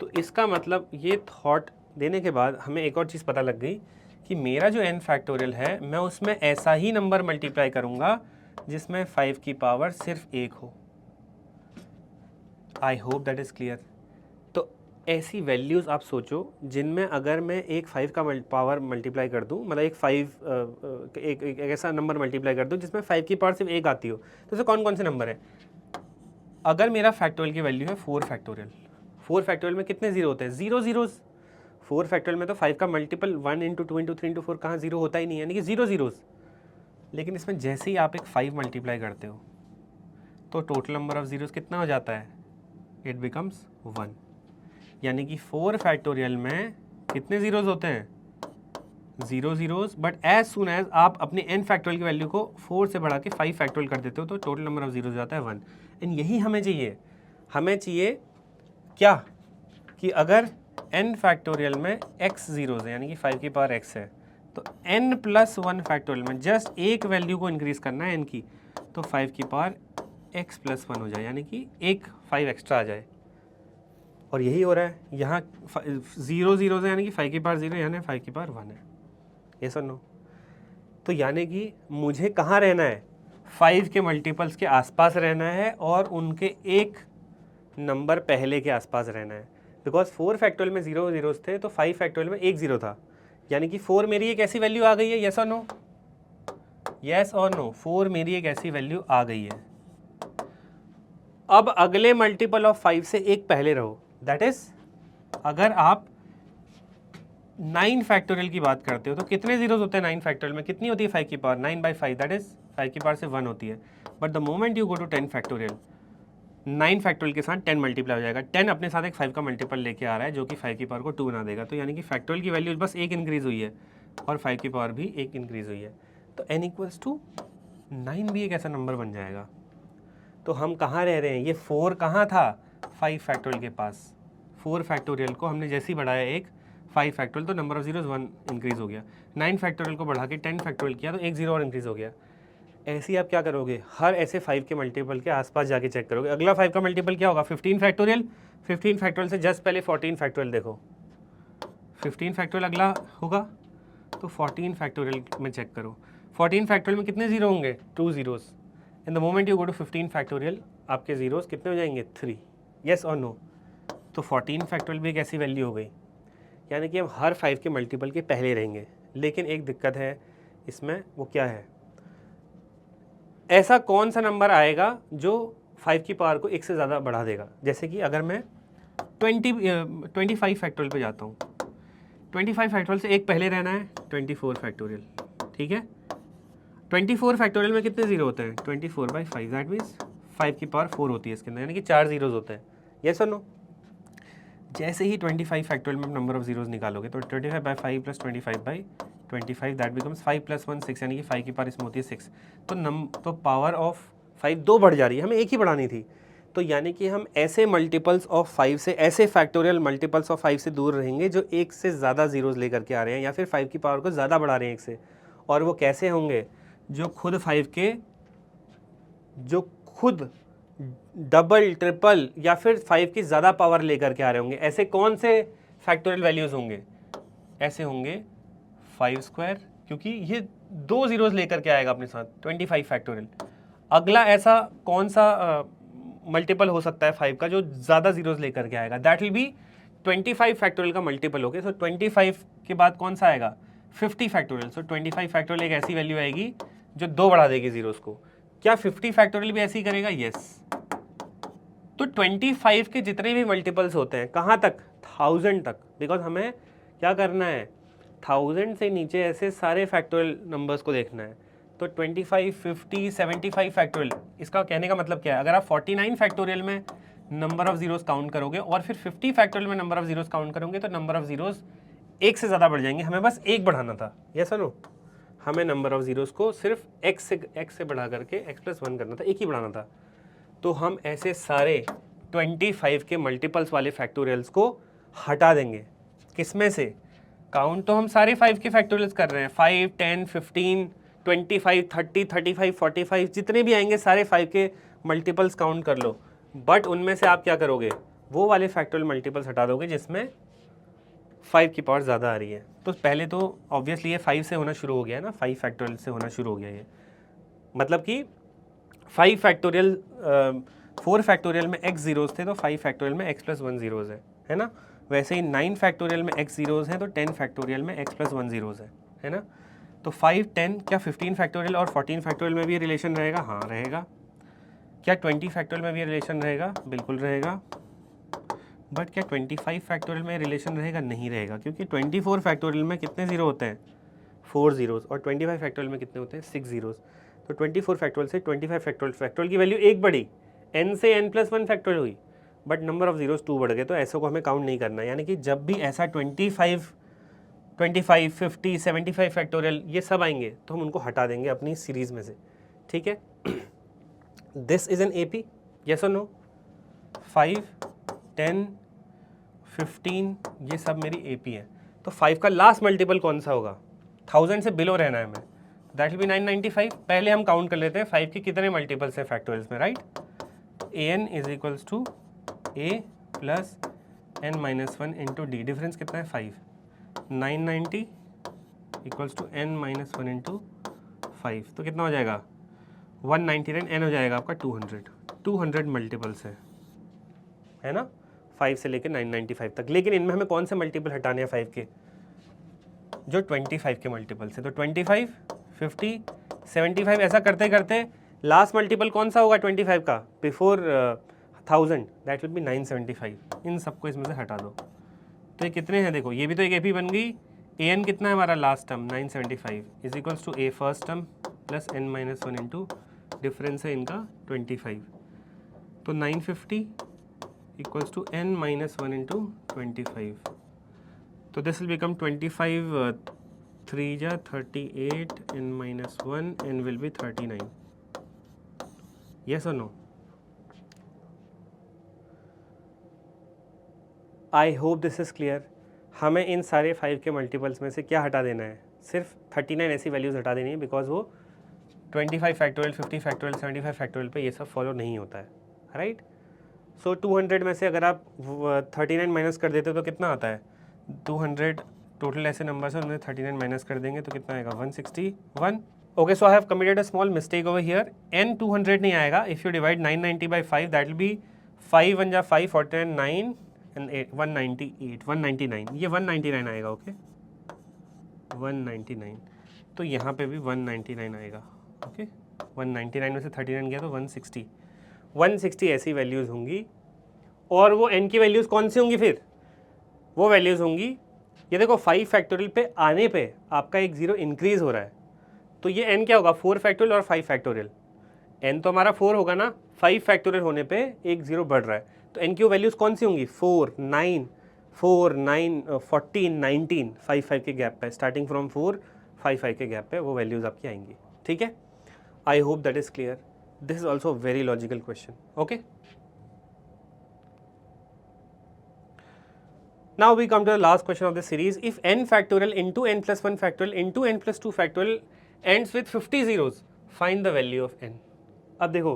तो इसका मतलब ये थॉट देने के बाद हमें एक और चीज़ पता लग गई कि मेरा जो n फैक्टोरियल है, मैं उसमें ऐसा ही नंबर मल्टीप्लाई करूँगा जिसमें 5 की पावर सिर्फ 1 हो. I hope that is clear. तो ऐसी वैल्यूज़ आप सोचो जिनमें अगर मैं एक 5 का पावर मल्टीप्लाई कर दूँ, मतलब एक ऐसा नंबर मल्टीप्लाई कर दूँ जिसमें 5 की पावर सिर्फ 1 आती हो, तो ऐसे कौन कौन से नंबर है? अगर मेरा फैक्टोरियल की वैल्यू है 4 फैक्टोरियल, 4 फैक्टोरियल में कितने जीरो होते हैं? 0 जीरोस. 4 फैक्टोरियल में तो 5 का मल्टीपल 1 इंटू 2 इंटू 3 इंटू 4 कहाँ 0 होता ही नहीं है, यानी कि 0 जीरोज़। लेकिन इसमें जैसे ही आप एक 5 मल्टीप्लाई करते हो तो टोटल नंबर ऑफ जीरोज़ कितना हो जाता है, इट बिकम्स 1। यानी कि 4 फैक्टोरियल में कितने ज़ीरोज़ होते हैं, 0 zeros. But as soon as आप अपने n फैक्टोरियल की वैल्यू को 4 से बढ़ा के 5 फैक्टोरियल कर देते हो तो टोटल नंबर ऑफ जीरोज़ जाता है 1। एंड यही हमें चाहिए। हमें चाहिए क्या कि अगर n फैक्टोरियल में x ज़ीरोज़ है, यानी कि 5 की पावर x है, तो n प्लस 1 फैक्टोरियल में जस्ट एक वैल्यू को इंक्रीज़ करना है n की, तो 5 की पावर x प्लस 1 हो जाए, यानी कि एक 5 एक्स्ट्रा आ जाए। और यही हो रहा है यहाँ, 0 ज़ीरोज़ है यानी कि 5 की पावर 0 यानी 5 की पावर 1 है। ये सर नो। तो यानी कि मुझे कहाँ रहना है, 5 के मल्टीपल्स के आसपास रहना है और उनके एक नंबर पहले के आसपास रहना है। बिकॉज 4 फैक्टोरियल में 0 ज़ीरोज़ थे तो 5 फैक्टोरियल में एक 0 था, यानी कि 4 मेरी एक ऐसी वैल्यू आ गई है। येस और नो, येस और नो, 4 मेरी एक ऐसी वैल्यू आ गई है। अब अगले मल्टीपल ऑफ 5 से एक पहले रहो, दैट इज अगर आप 9 फैक्टोरियल की बात करते हो तो कितने जीरोस होते हैं 9 फैक्टोरियल में, कितनी होती है 5 की पावर, 9/5, दैट इज 5 की पावर से 1 होती है। But the moment you go to 10 factorial, 9 factorial के साथ 10 मल्टीप्लाई हो जाएगा। 10 अपने साथ एक 5 का मल्टीपल लेके आ रहा है जो कि 5 की पावर को 2 बना देगा। तो यानी कि फैक्टोरियल की वैल्यू बस एक इंक्रीज हुई है और 5 की पावर भी एक इंक्रीज हुई है। तो n इक्वल्स टू 9 भी एक ऐसा नंबर बन जाएगा। तो हम कहाँ रह रहे हैं, ये 4 कहाँ था, 5 फैक्टोरियल के पास। 4 फैक्टोरियल को हमने जैसे ही बढ़ाया एक 5 फैक्टोरियल तो नंबर ऑफ जीरोज 1 इंक्रीज हो गया। 9 फैक्टोरियल को बढ़ा के 10 फैक्टोरियल किया तो एक 0 और इंक्रीज हो गया। ऐसे ही आप क्या करोगे, हर ऐसे 5 के मल्टीपल के आसपास जाके चेक करोगे। अगला 5 का मल्टीपल क्या होगा, 15 फैक्टोरियल। 15 फैक्टोरियल से जस्ट पहले 14 फैक्टोरियल देखो, 15 फैक्टोरियल अगला होगा तो 14 फैक्टोरियल में चेक करो। 14 फैक्टोरियल में कितने जीरो होंगे, 2 zeros. In the moment you go to 15 factorial आपके जीरोज़ कितने हो जाएंगे, 3। येस और नो। तो 14 फैक्टोरियल भी एक ऐसी वैल्यू हो गई, यानी कि हम हर 5 के मल्टीपल के पहले रहेंगे। लेकिन एक दिक्कत है इसमें, वो क्या है, ऐसा कौन सा नंबर आएगा जो 5 की पावर को एक से ज़्यादा बढ़ा देगा। जैसे कि अगर मैं 25 फैक्टोरियल पे जाता हूँ, 25 फैक्टोरियल से एक पहले रहना है 24 फैक्टोरियल, ठीक है। 24 फैक्टोरियल में कितने जीरो होते हैं, 24/5, दैट मीन्स 5 की पावर 4 होती है इसके अंदर, यानी कि 4 जीरोज़ होते हैं। येस और नो। जैसे ही 25 फैक्टोरियल में नंबर ऑफ जीरोज़ निकालोगे तो 25/5 प्लस 25/25 दैट बिकम्स 5 + 1 6, यानी कि 5 की पावर इसमें होती है 6। तो पावर ऑफ 5 2 बढ़ जा रही है, हमें एक ही बढ़ानी थी। तो यानी कि हम ऐसे मल्टीपल्स ऑफ 5 से, ऐसे फैक्टोरियल मल्टीपल्स ऑफ 5 से दूर रहेंगे जो एक से ज़्यादा जीरोज़ लेकर के आ रहे हैं या फिर 5 की पावर को ज़्यादा बढ़ा रहे हैं एक से। और वो कैसे होंगे, जो खुद 5 के, जो खुद डबल ट्रिपल या फिर 5 की ज़्यादा पावर लेकर के आ रहे होंगे। ऐसे कौन से फैक्टोरियल वैल्यूज़ होंगे, ऐसे होंगे 5 स्क्वायर, क्योंकि ये 2 जीरोज़ लेकर के आएगा अपने साथ 25 फैक्टोरियल। अगला ऐसा कौन सा मल्टीपल हो सकता है 5 का जो ज़्यादा जीरोज़ लेकर के आएगा, दैट विल बी 25 फैक्टोरियल का मल्टीपल हो गया। सो 25 के बाद कौन सा आएगा, 50 फैक्टोरियल। सो 25 फैक्टोरियल एक ऐसी वैल्यू आएगी जो 2 बढ़ा देगी जीरोज़ को। क्या 50 फैक्टोरियल भी ऐसे ही करेगा, यस। तो 25 के जितने भी मल्टीपल्स होते हैं, कहाँ तक, 1000 तक। बिकॉज हमें क्या करना है, 1000 से नीचे ऐसे सारे फैक्टोरियल नंबर्स को देखना है। तो 25, 50, 75 फैक्टोरियल, इसका कहने का मतलब क्या है, अगर आप 49 फैक्टोरियल में नंबर ऑफ जीरोस काउंट करोगे और फिर 50 फैक्टोरियल में नंबर ऑफ जीरोस काउंट करोगे तो नंबर ऑफ जीरोस एक से ज़्यादा बढ़ जाएंगे। हमें बस एक बढ़ाना था, यस और नो। हमें नंबर ऑफ जीरोस को सिर्फ x से बढ़ा करके x + 1 करना था, एक ही बढ़ाना था। तो हम ऐसे सारे 25 के मल्टीपल्स वाले फैक्टोरियल्स को हटा देंगे। किसमें से, काउंट तो हम सारे 5 के फैक्टोरियल्स कर रहे हैं, 5, 10, 15, 25, 30, 35, 45 जितने भी आएंगे सारे 5 के मल्टीपल्स काउंट कर लो। बट उनमें से आप क्या करोगे, वो वाले फैक्टोरियल मल्टीपल्स हटा दोगे जिसमें 5 की पावर ज़्यादा आ रही है। तो पहले तो ऑब्वियसली ये 5 से होना शुरू हो गया है ना, 5 फैक्टोरियल से होना शुरू हो गया ये, मतलब कि 5 फैक्टोरियल 4 फैक्टोरियल में x जीरोज़ थे तो 5 फैक्टोरियल में x + 1 जीरोज़ है ना। वैसे ही 9 फैक्टोरियल में x जीरोज़ हैं तो 10 फैक्टोरियल में x + 1 जीरोज़ है ना। तो 5, 10, क्या 15 फैक्टोरियल और 14 फैक्टोरियल में भी रिलेशन रहेगा, हाँ रहेगा। क्या 20 फैक्टोरियल में भी रिलेशन रहेगा, बिल्कुल रहेगा। बट क्या 25 फैक्टोरियल में रिलेशन रहेगा? नहीं रहेगा, क्योंकि 24 फैक्टोरियल में कितने ज़ीरो होते हैं? 4 ज़ीरोज़, और 25 फैक्टोरियल में कितने होते हैं? 6 ज़ीरोज़। तो 24 फैक्टोरियल से 25 फैक्टोरियल की वैल्यू एक बढ़ी, n से n+1 फैक्टोरियल हुई, बट नंबर ऑफ ज़ीरोज़ 2 बढ़ गए, तो ऐसा को हमें काउंट नहीं करना। यानी कि जब भी ऐसा 25, 50, 75 फैक्टोरियल ये सब आएंगे तो हम उनको हटा देंगे अपनी सीरीज़ में से, ठीक है। This is an AP, yes और नो? 5, 10, 15 ये सब मेरी AP है। तो 5 का लास्ट मल्टीपल कौन सा होगा? 1000 से बिलो रहना है हमें, दैट विल बी 995। पहले हम काउंट कर लेते हैं 5 के कितने मल्टीपल्स हैं फैक्टोरियल्स में, right? an is equals to a plus n-1 into D, difference कितना है? 5। 990 इक्वल्स टू n-1 इंटू 5, तो कितना हो जाएगा? 199, n हो जाएगा आपका 200 मल्टीपल्स है ना, 5 से लेकर 995 तक। लेकिन इनमें हमें कौन से मल्टीपल हटाने हैं 5 के? जो 25 के मल्टीपल से। तो 25, 50, 75 ऐसा करते करते लास्ट मल्टीपल कौन सा होगा 25 का बिफोर 1000? That will B 975। इन सबको इसमें से हटा दो, तो ये कितने हैं? देखो ये भी तो एक AP बन गई। an कितना है हमारा last term? 975 is equals to a first term plus n-1 into difference है इनका 25। तो 950 इक्वल्स टू n-1 इंटू 25। तो दिस विल बिकम 25, 3 जा 38, n-1, n will be 39. Yes or no? I hope this is clear. हमें इन सारे 5 के multiples में से क्या हटा देना है? सिर्फ 39 ऐसी वैल्यूज़ हटा देनी है, बिकॉज वो 25 फैक्टोरियल, 50 फैक्टोरियल, 75 फैक्टोरियल पे ये सब फॉलो नहीं होता है, राइट? सो 200 में से अगर आप 39 माइनस कर देते हो तो कितना आता है? 200 टोटल ऐसे नंबर है, उनमें 39 माइनस कर देंगे तो कितना आएगा? 161। Okay, so I have committed a small mistake over here. n 200 नहीं आएगा। If you divide 990 by 5 that will B 5 1 जा 5, 49, 9 एंड 8, 198, 199, ये 199 आएगा। ओके 199, तो यहाँ पे भी 199 आएगा। ओके 199 में से 39 गया तो 160, 160 ऐसी वैल्यूज़ होंगी। और वो n की वैल्यूज़ कौन सी होंगी फिर? वो वैल्यूज़ होंगी, ये देखो 5 फैक्टोरियल पे आने पे आपका एक ज़ीरो इंक्रीज़ हो रहा है, तो ये n क्या होगा? 4 फैक्टोरियल और 5 फैक्टोरियल। n तो हमारा 4 होगा ना, 5 फैक्टोरियल होने पे एक ज़ीरो बढ़ रहा है, तो n की वैल्यूज़ कौन सी होंगी? 4, 9, 14, 19, 5 के गैप पे, स्टार्टिंग फ्रॉम 4, 5 के गैप पे वो वैल्यूज़ आपकी आएंगी, ठीक है। I hope that is clear. This is also very logical question. Okay, now we come to the last question of the series. If n factorial into n plus 1 factorial into n plus 2 factorial ends with 50 zeros, find the value of n. अब देखो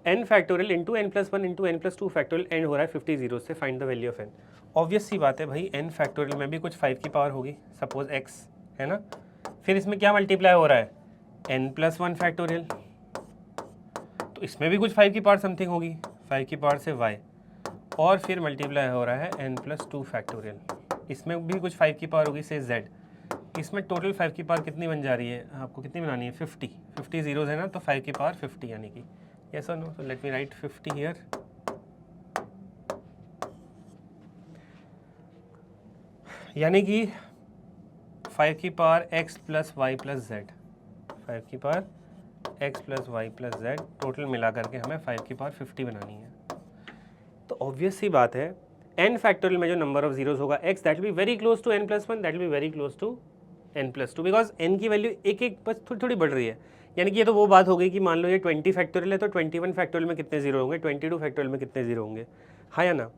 n factorial into n plus 1 into n plus 2 factorial end हो रहा है 50 zeros से, find the value of n. Obvious सी बात है भाई, n factorial में भी कुछ 5 की पावर होगी, suppose x है ना, फिर इसमें क्या मल्टीप्लाई हो रहा है? n plus 1 factorial, तो इसमें भी कुछ 5 की पावर समथिंग होगी, 5 की पावर से y, और फिर मल्टीप्लाई हो रहा है n प्लस 2 फैक्टोरियल, इसमें भी कुछ 5 की पावर होगी से z, इसमें टोटल 5 की पावर कितनी बन जा रही है? आपको कितनी बनानी है? 50 जीरोज़ है ना, तो 5 की पावर 50 यानी कि, यस और no? So let me write 50 here. यानी कि 5 की power x plus Y plus Z, 5 की power x plus Y plus Z, total मिला करके हमें 5 की पावर 50 बनानी है। तो ऑब्वियस सी बात है, n फैक्टोरियल में जो नंबर ऑफ जीरोस होगा x, that will be very close to n plus 1, that will be very close to n plus 2, because n की वैल्यू एक एक बस थोड़ी थोड़ी बढ़ रही है। यानी कि ये तो वो बात हो गई कि मान लो ये 20 फैक्टोरियल है, तो 21 फैक्टोरियल में कितने जीरो होंगे? 22 फैक्टोरियल में कितने जीरो होंगे? हाँ या ना?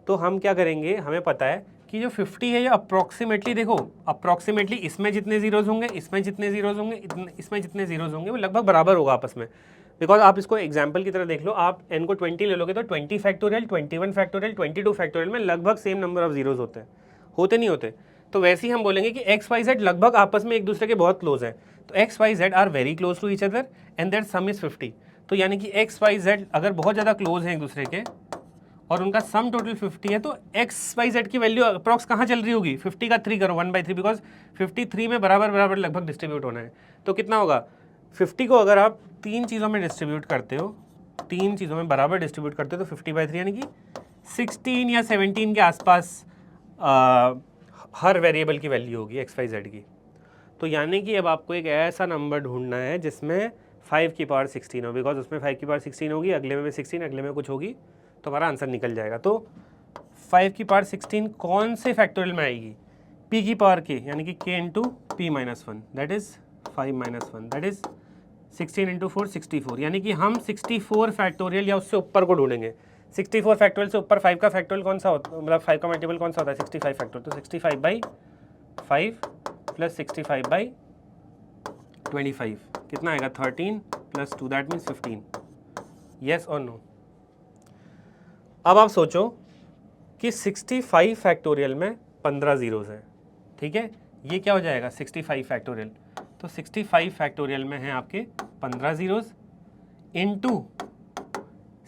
तो हम क्या करेंगे, हमें पता है कि जो 50 है ये अप्रॉक्सीमेटली, देखो अप्रॉक्सीमेटली इसमें जितने जीरोज होंगे, इसमें जितने जीरोज होंगे, इसमें जितने जीरोज होंगे, वो लगभग बराबर होगा आपस में। बिकॉज आप इसको एग्जाम्पल की तरह देख लो, आप n को 20 ले लोगे तो 20 फैक्टोरियल, 21 फैक्टोरियल, 22 फैक्टोरियल में लगभग सेम नंबर ऑफ जीरोज होते नहीं होते? तो वैसे ही हम बोलेंगे कि एक्स वाई जेड लगभग आपस में एक दूसरे के बहुत क्लोज हैं, तो X Y Z are very close to each other and their sum is 50। तो यानी कि एक्स वाई जेड अगर बहुत ज़्यादा क्लोज हैं एक दूसरे के और उनका सम टोटल 50 है, तो एक्स वाई जेड की वैल्यू अप्रॉक्स कहाँ चल रही होगी? 50 का 3 करो, 1/3, बिकॉज 53 में बराबर बराबर लगभग डिस्ट्रीब्यूट होना है। तो कितना होगा? 50 को अगर आप 3 चीज़ों में डिस्ट्रीब्यूट करते हो, 3 चीज़ों में बराबर डिस्ट्रीब्यूट करते हो, तो 50/3 यानी कि 16 या 17 के आसपास हर वेरिएबल की वैल्यू होगी एक्स वाई जेड की। तो यानी कि अब आपको एक ऐसा नंबर ढूंढना है जिसमें 5 की पावर 16 हो, बिकॉज उसमें 5 की पावर 16 होगी, अगले में भी 16, अगले में कुछ होगी, तो हमारा आंसर निकल जाएगा। तो 5 की पावर 16 कौन से फैक्टोरियल में आएगी? p की पावर k, यानी कि k into P minus 1, that is 5 minus 1, that is 16 into 4 64, यानी कि हम 64 फैक्टोरियल या उससे ऊपर को ढूंढेंगे। 64 फैक्टोरियल से ऊपर 5 का फैक्टोरियल कौन सा होता है, मतलब 5 का मल्टीपल कौन सा होता है? 65 फैक्टोरियल। तो 65/5 प्लस 65/25 कितना आएगा? 13 प्लस 2, दैट मीन्स 15। येस और नो? अब आप सोचो कि 65 फैक्टोरियल में 15 जीरोस हैं, ठीक है? ये क्या हो जाएगा 65 फैक्टोरियल? तो 65 फैक्टोरियल में हैं आपके 15 जीरोस इनटू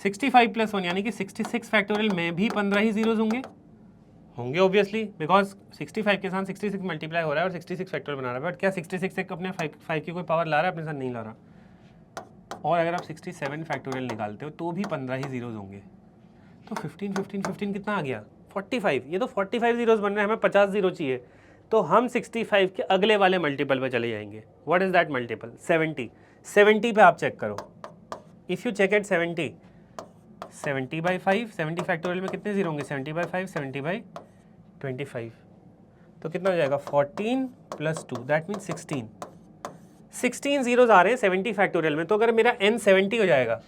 65 प्लस 1, यानी कि 66 फैक्टोरियल में भी 15 ही जीरोस होंगे ऑब्वियसली, बिकॉज 65 के साथ 66 मल्टीप्लाई हो रहा है और 66 फैक्टोरियल बना रहा है। बट क्या 66 से अपने 5 की कोई पावर ला रहा है? अपने साथ नहीं ला रहा। और अगर आप 67 फैक्टोरियल निकालते हो तो भी 15 ही जीरोस होंगे। तो 15 कितना आ गया? 45। ये तो 45 जीरोस बन रहे हैं, हमें 50 जीरो चाहिए। तो हम 65 के अगले वाले मल्टीपल पे चले जाएंगे। What is that multiple? 70। 70 पे आप चेक करो। If you check at 70 70/5, 70 factorial में कितने जीरो होंगे? 70/5, 70/25। तो कितना हो जाएगा? 14 प्लस 2, दैट मीन्स 16। 16 जीरोस आ रहे हैं 70 फैक्टोरियल में। तो अगर मेरा n 70 हो जाएगा,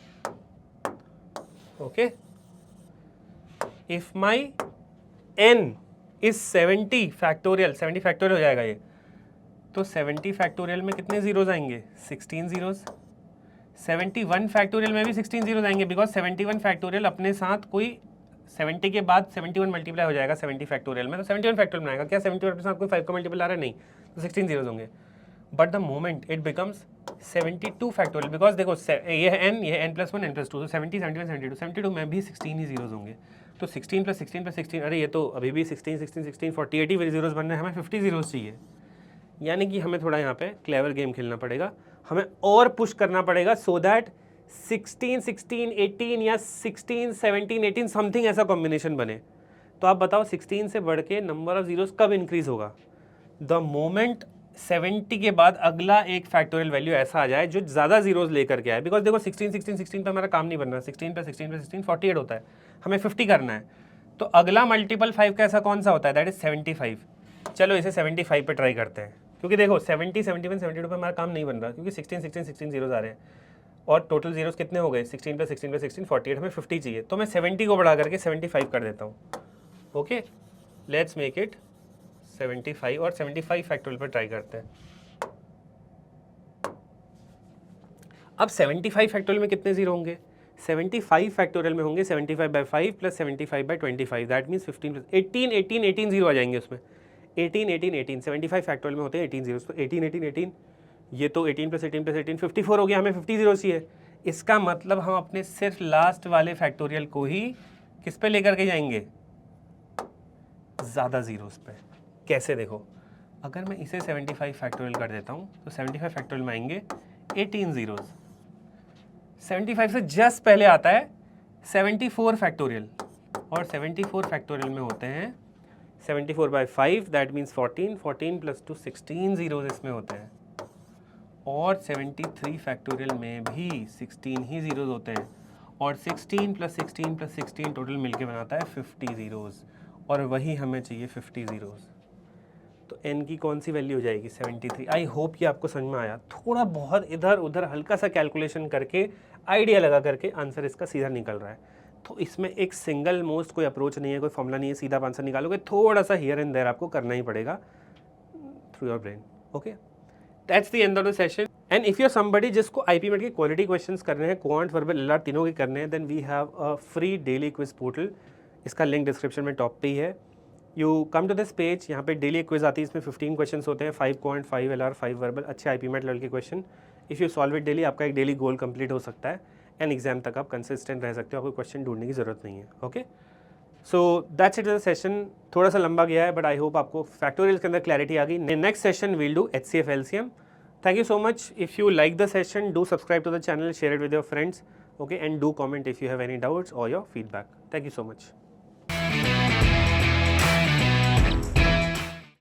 okay, if my n is 70 factorial, 70 factorial हो जाएगा ये, तो 70 फैक्टोरियल में कितने जीरोस आएंगे? 16 जीरोस। 71 फैक्टोरियल में भी 16 जीरोस आएंगे, बिकॉज 71 फैक्टोरियल अपने साथ कोई 70 के बाद 71 मल्टीप्लाई हो जाएगा 70 फैक्टोरियल में, तो 71 फैक्टोरियल बनाएगा। क्या 71 के साथ कोई 5 का मल्टीपल आ रहा है? नहीं, तो 16 जीरोस होंगे। But the moment it becomes 72 factorial, because देखो ये है n, ये है n प्लस 1, n प्लस 2, तो 70, 71, 72, 72 में भी 16 ही जीरोस होंगे। तो 16 प्लस 16 प्लस 16, अरे ये तो अभी भी 16, 16, 16, 48 ही जीरोस बन रहे हैं, हमें 50 जीरोस चाहिए। यानी कि हमें थोड़ा यहाँ पे क्लेवर गेम खेलना पड़ेगा, हमें और पुश करना पड़ेगा, सो दैट 16, 16, 18 या 16, 17, 18 समथिंग ऐसा कॉम्बिनेशन बने। तो आप बताओ 16 से बढ़ के नंबर ऑफ जीरोस कब इंक्रीज होगा? द मोमेंट 70 के बाद अगला एक फैक्टोरियल वैल्यू ऐसा आ जाए जो ज़्यादा जीरोस लेकर के आए। बिकॉज देखो 16, 16, 16 पे हमारा काम नहीं बन रहा, 16 प्लस 16 प्लस 16 48 होता है, हमें 50 करना है। तो अगला मल्टीपल 5 का ऐसा कौन सा होता है? That is 75। चलो इसे 75 पे ट्राई करते हैं, क्योंकि देखो 70, 71, 72 पे हमारा काम नहीं बन रहा, क्योंकि 16, 16, 16 जीरोस आ रहे हैं और टोटल जीरोस कितने हो गए? 16 प्लस 16 प्लस 16 48, हमें 50 चाहिए। तो मैं 70 को बढ़ा करके 75 कर देता हूँ। ओके, लेट्स मेक इट 75 और 75 फैक्टोरियल पर ट्राई करते हैं। अब 75 फैक्टोरियल में कितने जीरो होंगे? 75 फैक्टोरियल में होंगे 75/5 plus 75/25, that means 15 plus 18, 18, 18 zero आ जाएंगे उसमें। 18, 18, 18, 75 फैक्टोरियल में होते हैं 18 जीरो, तो 18, 18, 18, ये तो 18 प्लस 18 प्लस 18 54 हो गया, हमें 50 जीरो चाहिए। इसका मतलब हम अपने सिर्फ लास्ट वाले फैक्टोरियल को ही किस पे लेकर के जाएंगे? ज़्यादा जीरोस पे। कैसे? देखो, अगर मैं इसे 75 फैक्टोरियल कर देता हूँ तो 75 फैक्टोरियल में आएंगे 18 जीरोस। 75 से जस्ट पहले आता है 74 फैक्टोरियल, और 74 फैक्टोरियल में होते हैं 74/5, दैट मीन्स 14, 14 प्लस 2 16 जीरोस इसमें होते हैं, और 73 फैक्टोरियल में भी 16 ही जीरोस होते हैं, और 16 प्लस 16 प्लस 16 टोटल मिलके बनाता है 50 जीरोस, और वही हमें चाहिए 50 जीरोस। तो n की कौन सी वैल्यू हो जाएगी? 73। आई होप ये आपको समझ में आया। थोड़ा बहुत इधर उधर हल्का सा कैलकुलेशन करके आइडिया लगा करके आंसर इसका सीधा निकल रहा है। तो इसमें एक सिंगल मोस्ट कोई अप्रोच नहीं है, कोई फॉर्मूला नहीं है, सीधा आंसर निकालोगे, थोड़ा सा हियर एंड देयर आपको करना ही पड़ेगा through your brain. Okay, that's the end of the session. And if you are somebody जिसको IPMET के क्वालिटी क्वेश्चंस करने हैं, क्वांट, वर्बल, LR तीनों के करने हैं, then we have a free daily quiz portal. इसका लिंक डिस्क्रिप्शन में टॉप पे ही है। You come to this page, यहाँ पे डेली क्विज आती है, इसमें 15 क्वेश्चन होते हैं, 5 क्वांट, 5 LR, 5 वर्बल, अच्छे IPMET लेवल के question. If you solve it daily, आपका एक डेली गोल कंप्लीट हो सकता है, एंड एग्जाम तक आप कंसिस्टेंट रह सकते हो, आपको क्वेश्चन ढूंढने की जरूरत नहीं है। Okay, so that's it the session. थोड़ा सा लंबा गया है, बट आई होप आपको फैक्टोरियल के अंदर क्लैरिटी आ गई। Next session we'll do HCF LCM। Thank you so much. If you like the session, do subscribe to the channel, share it with your friends, okay, and do comment if you have any doubts or your feedback. Thank you so much.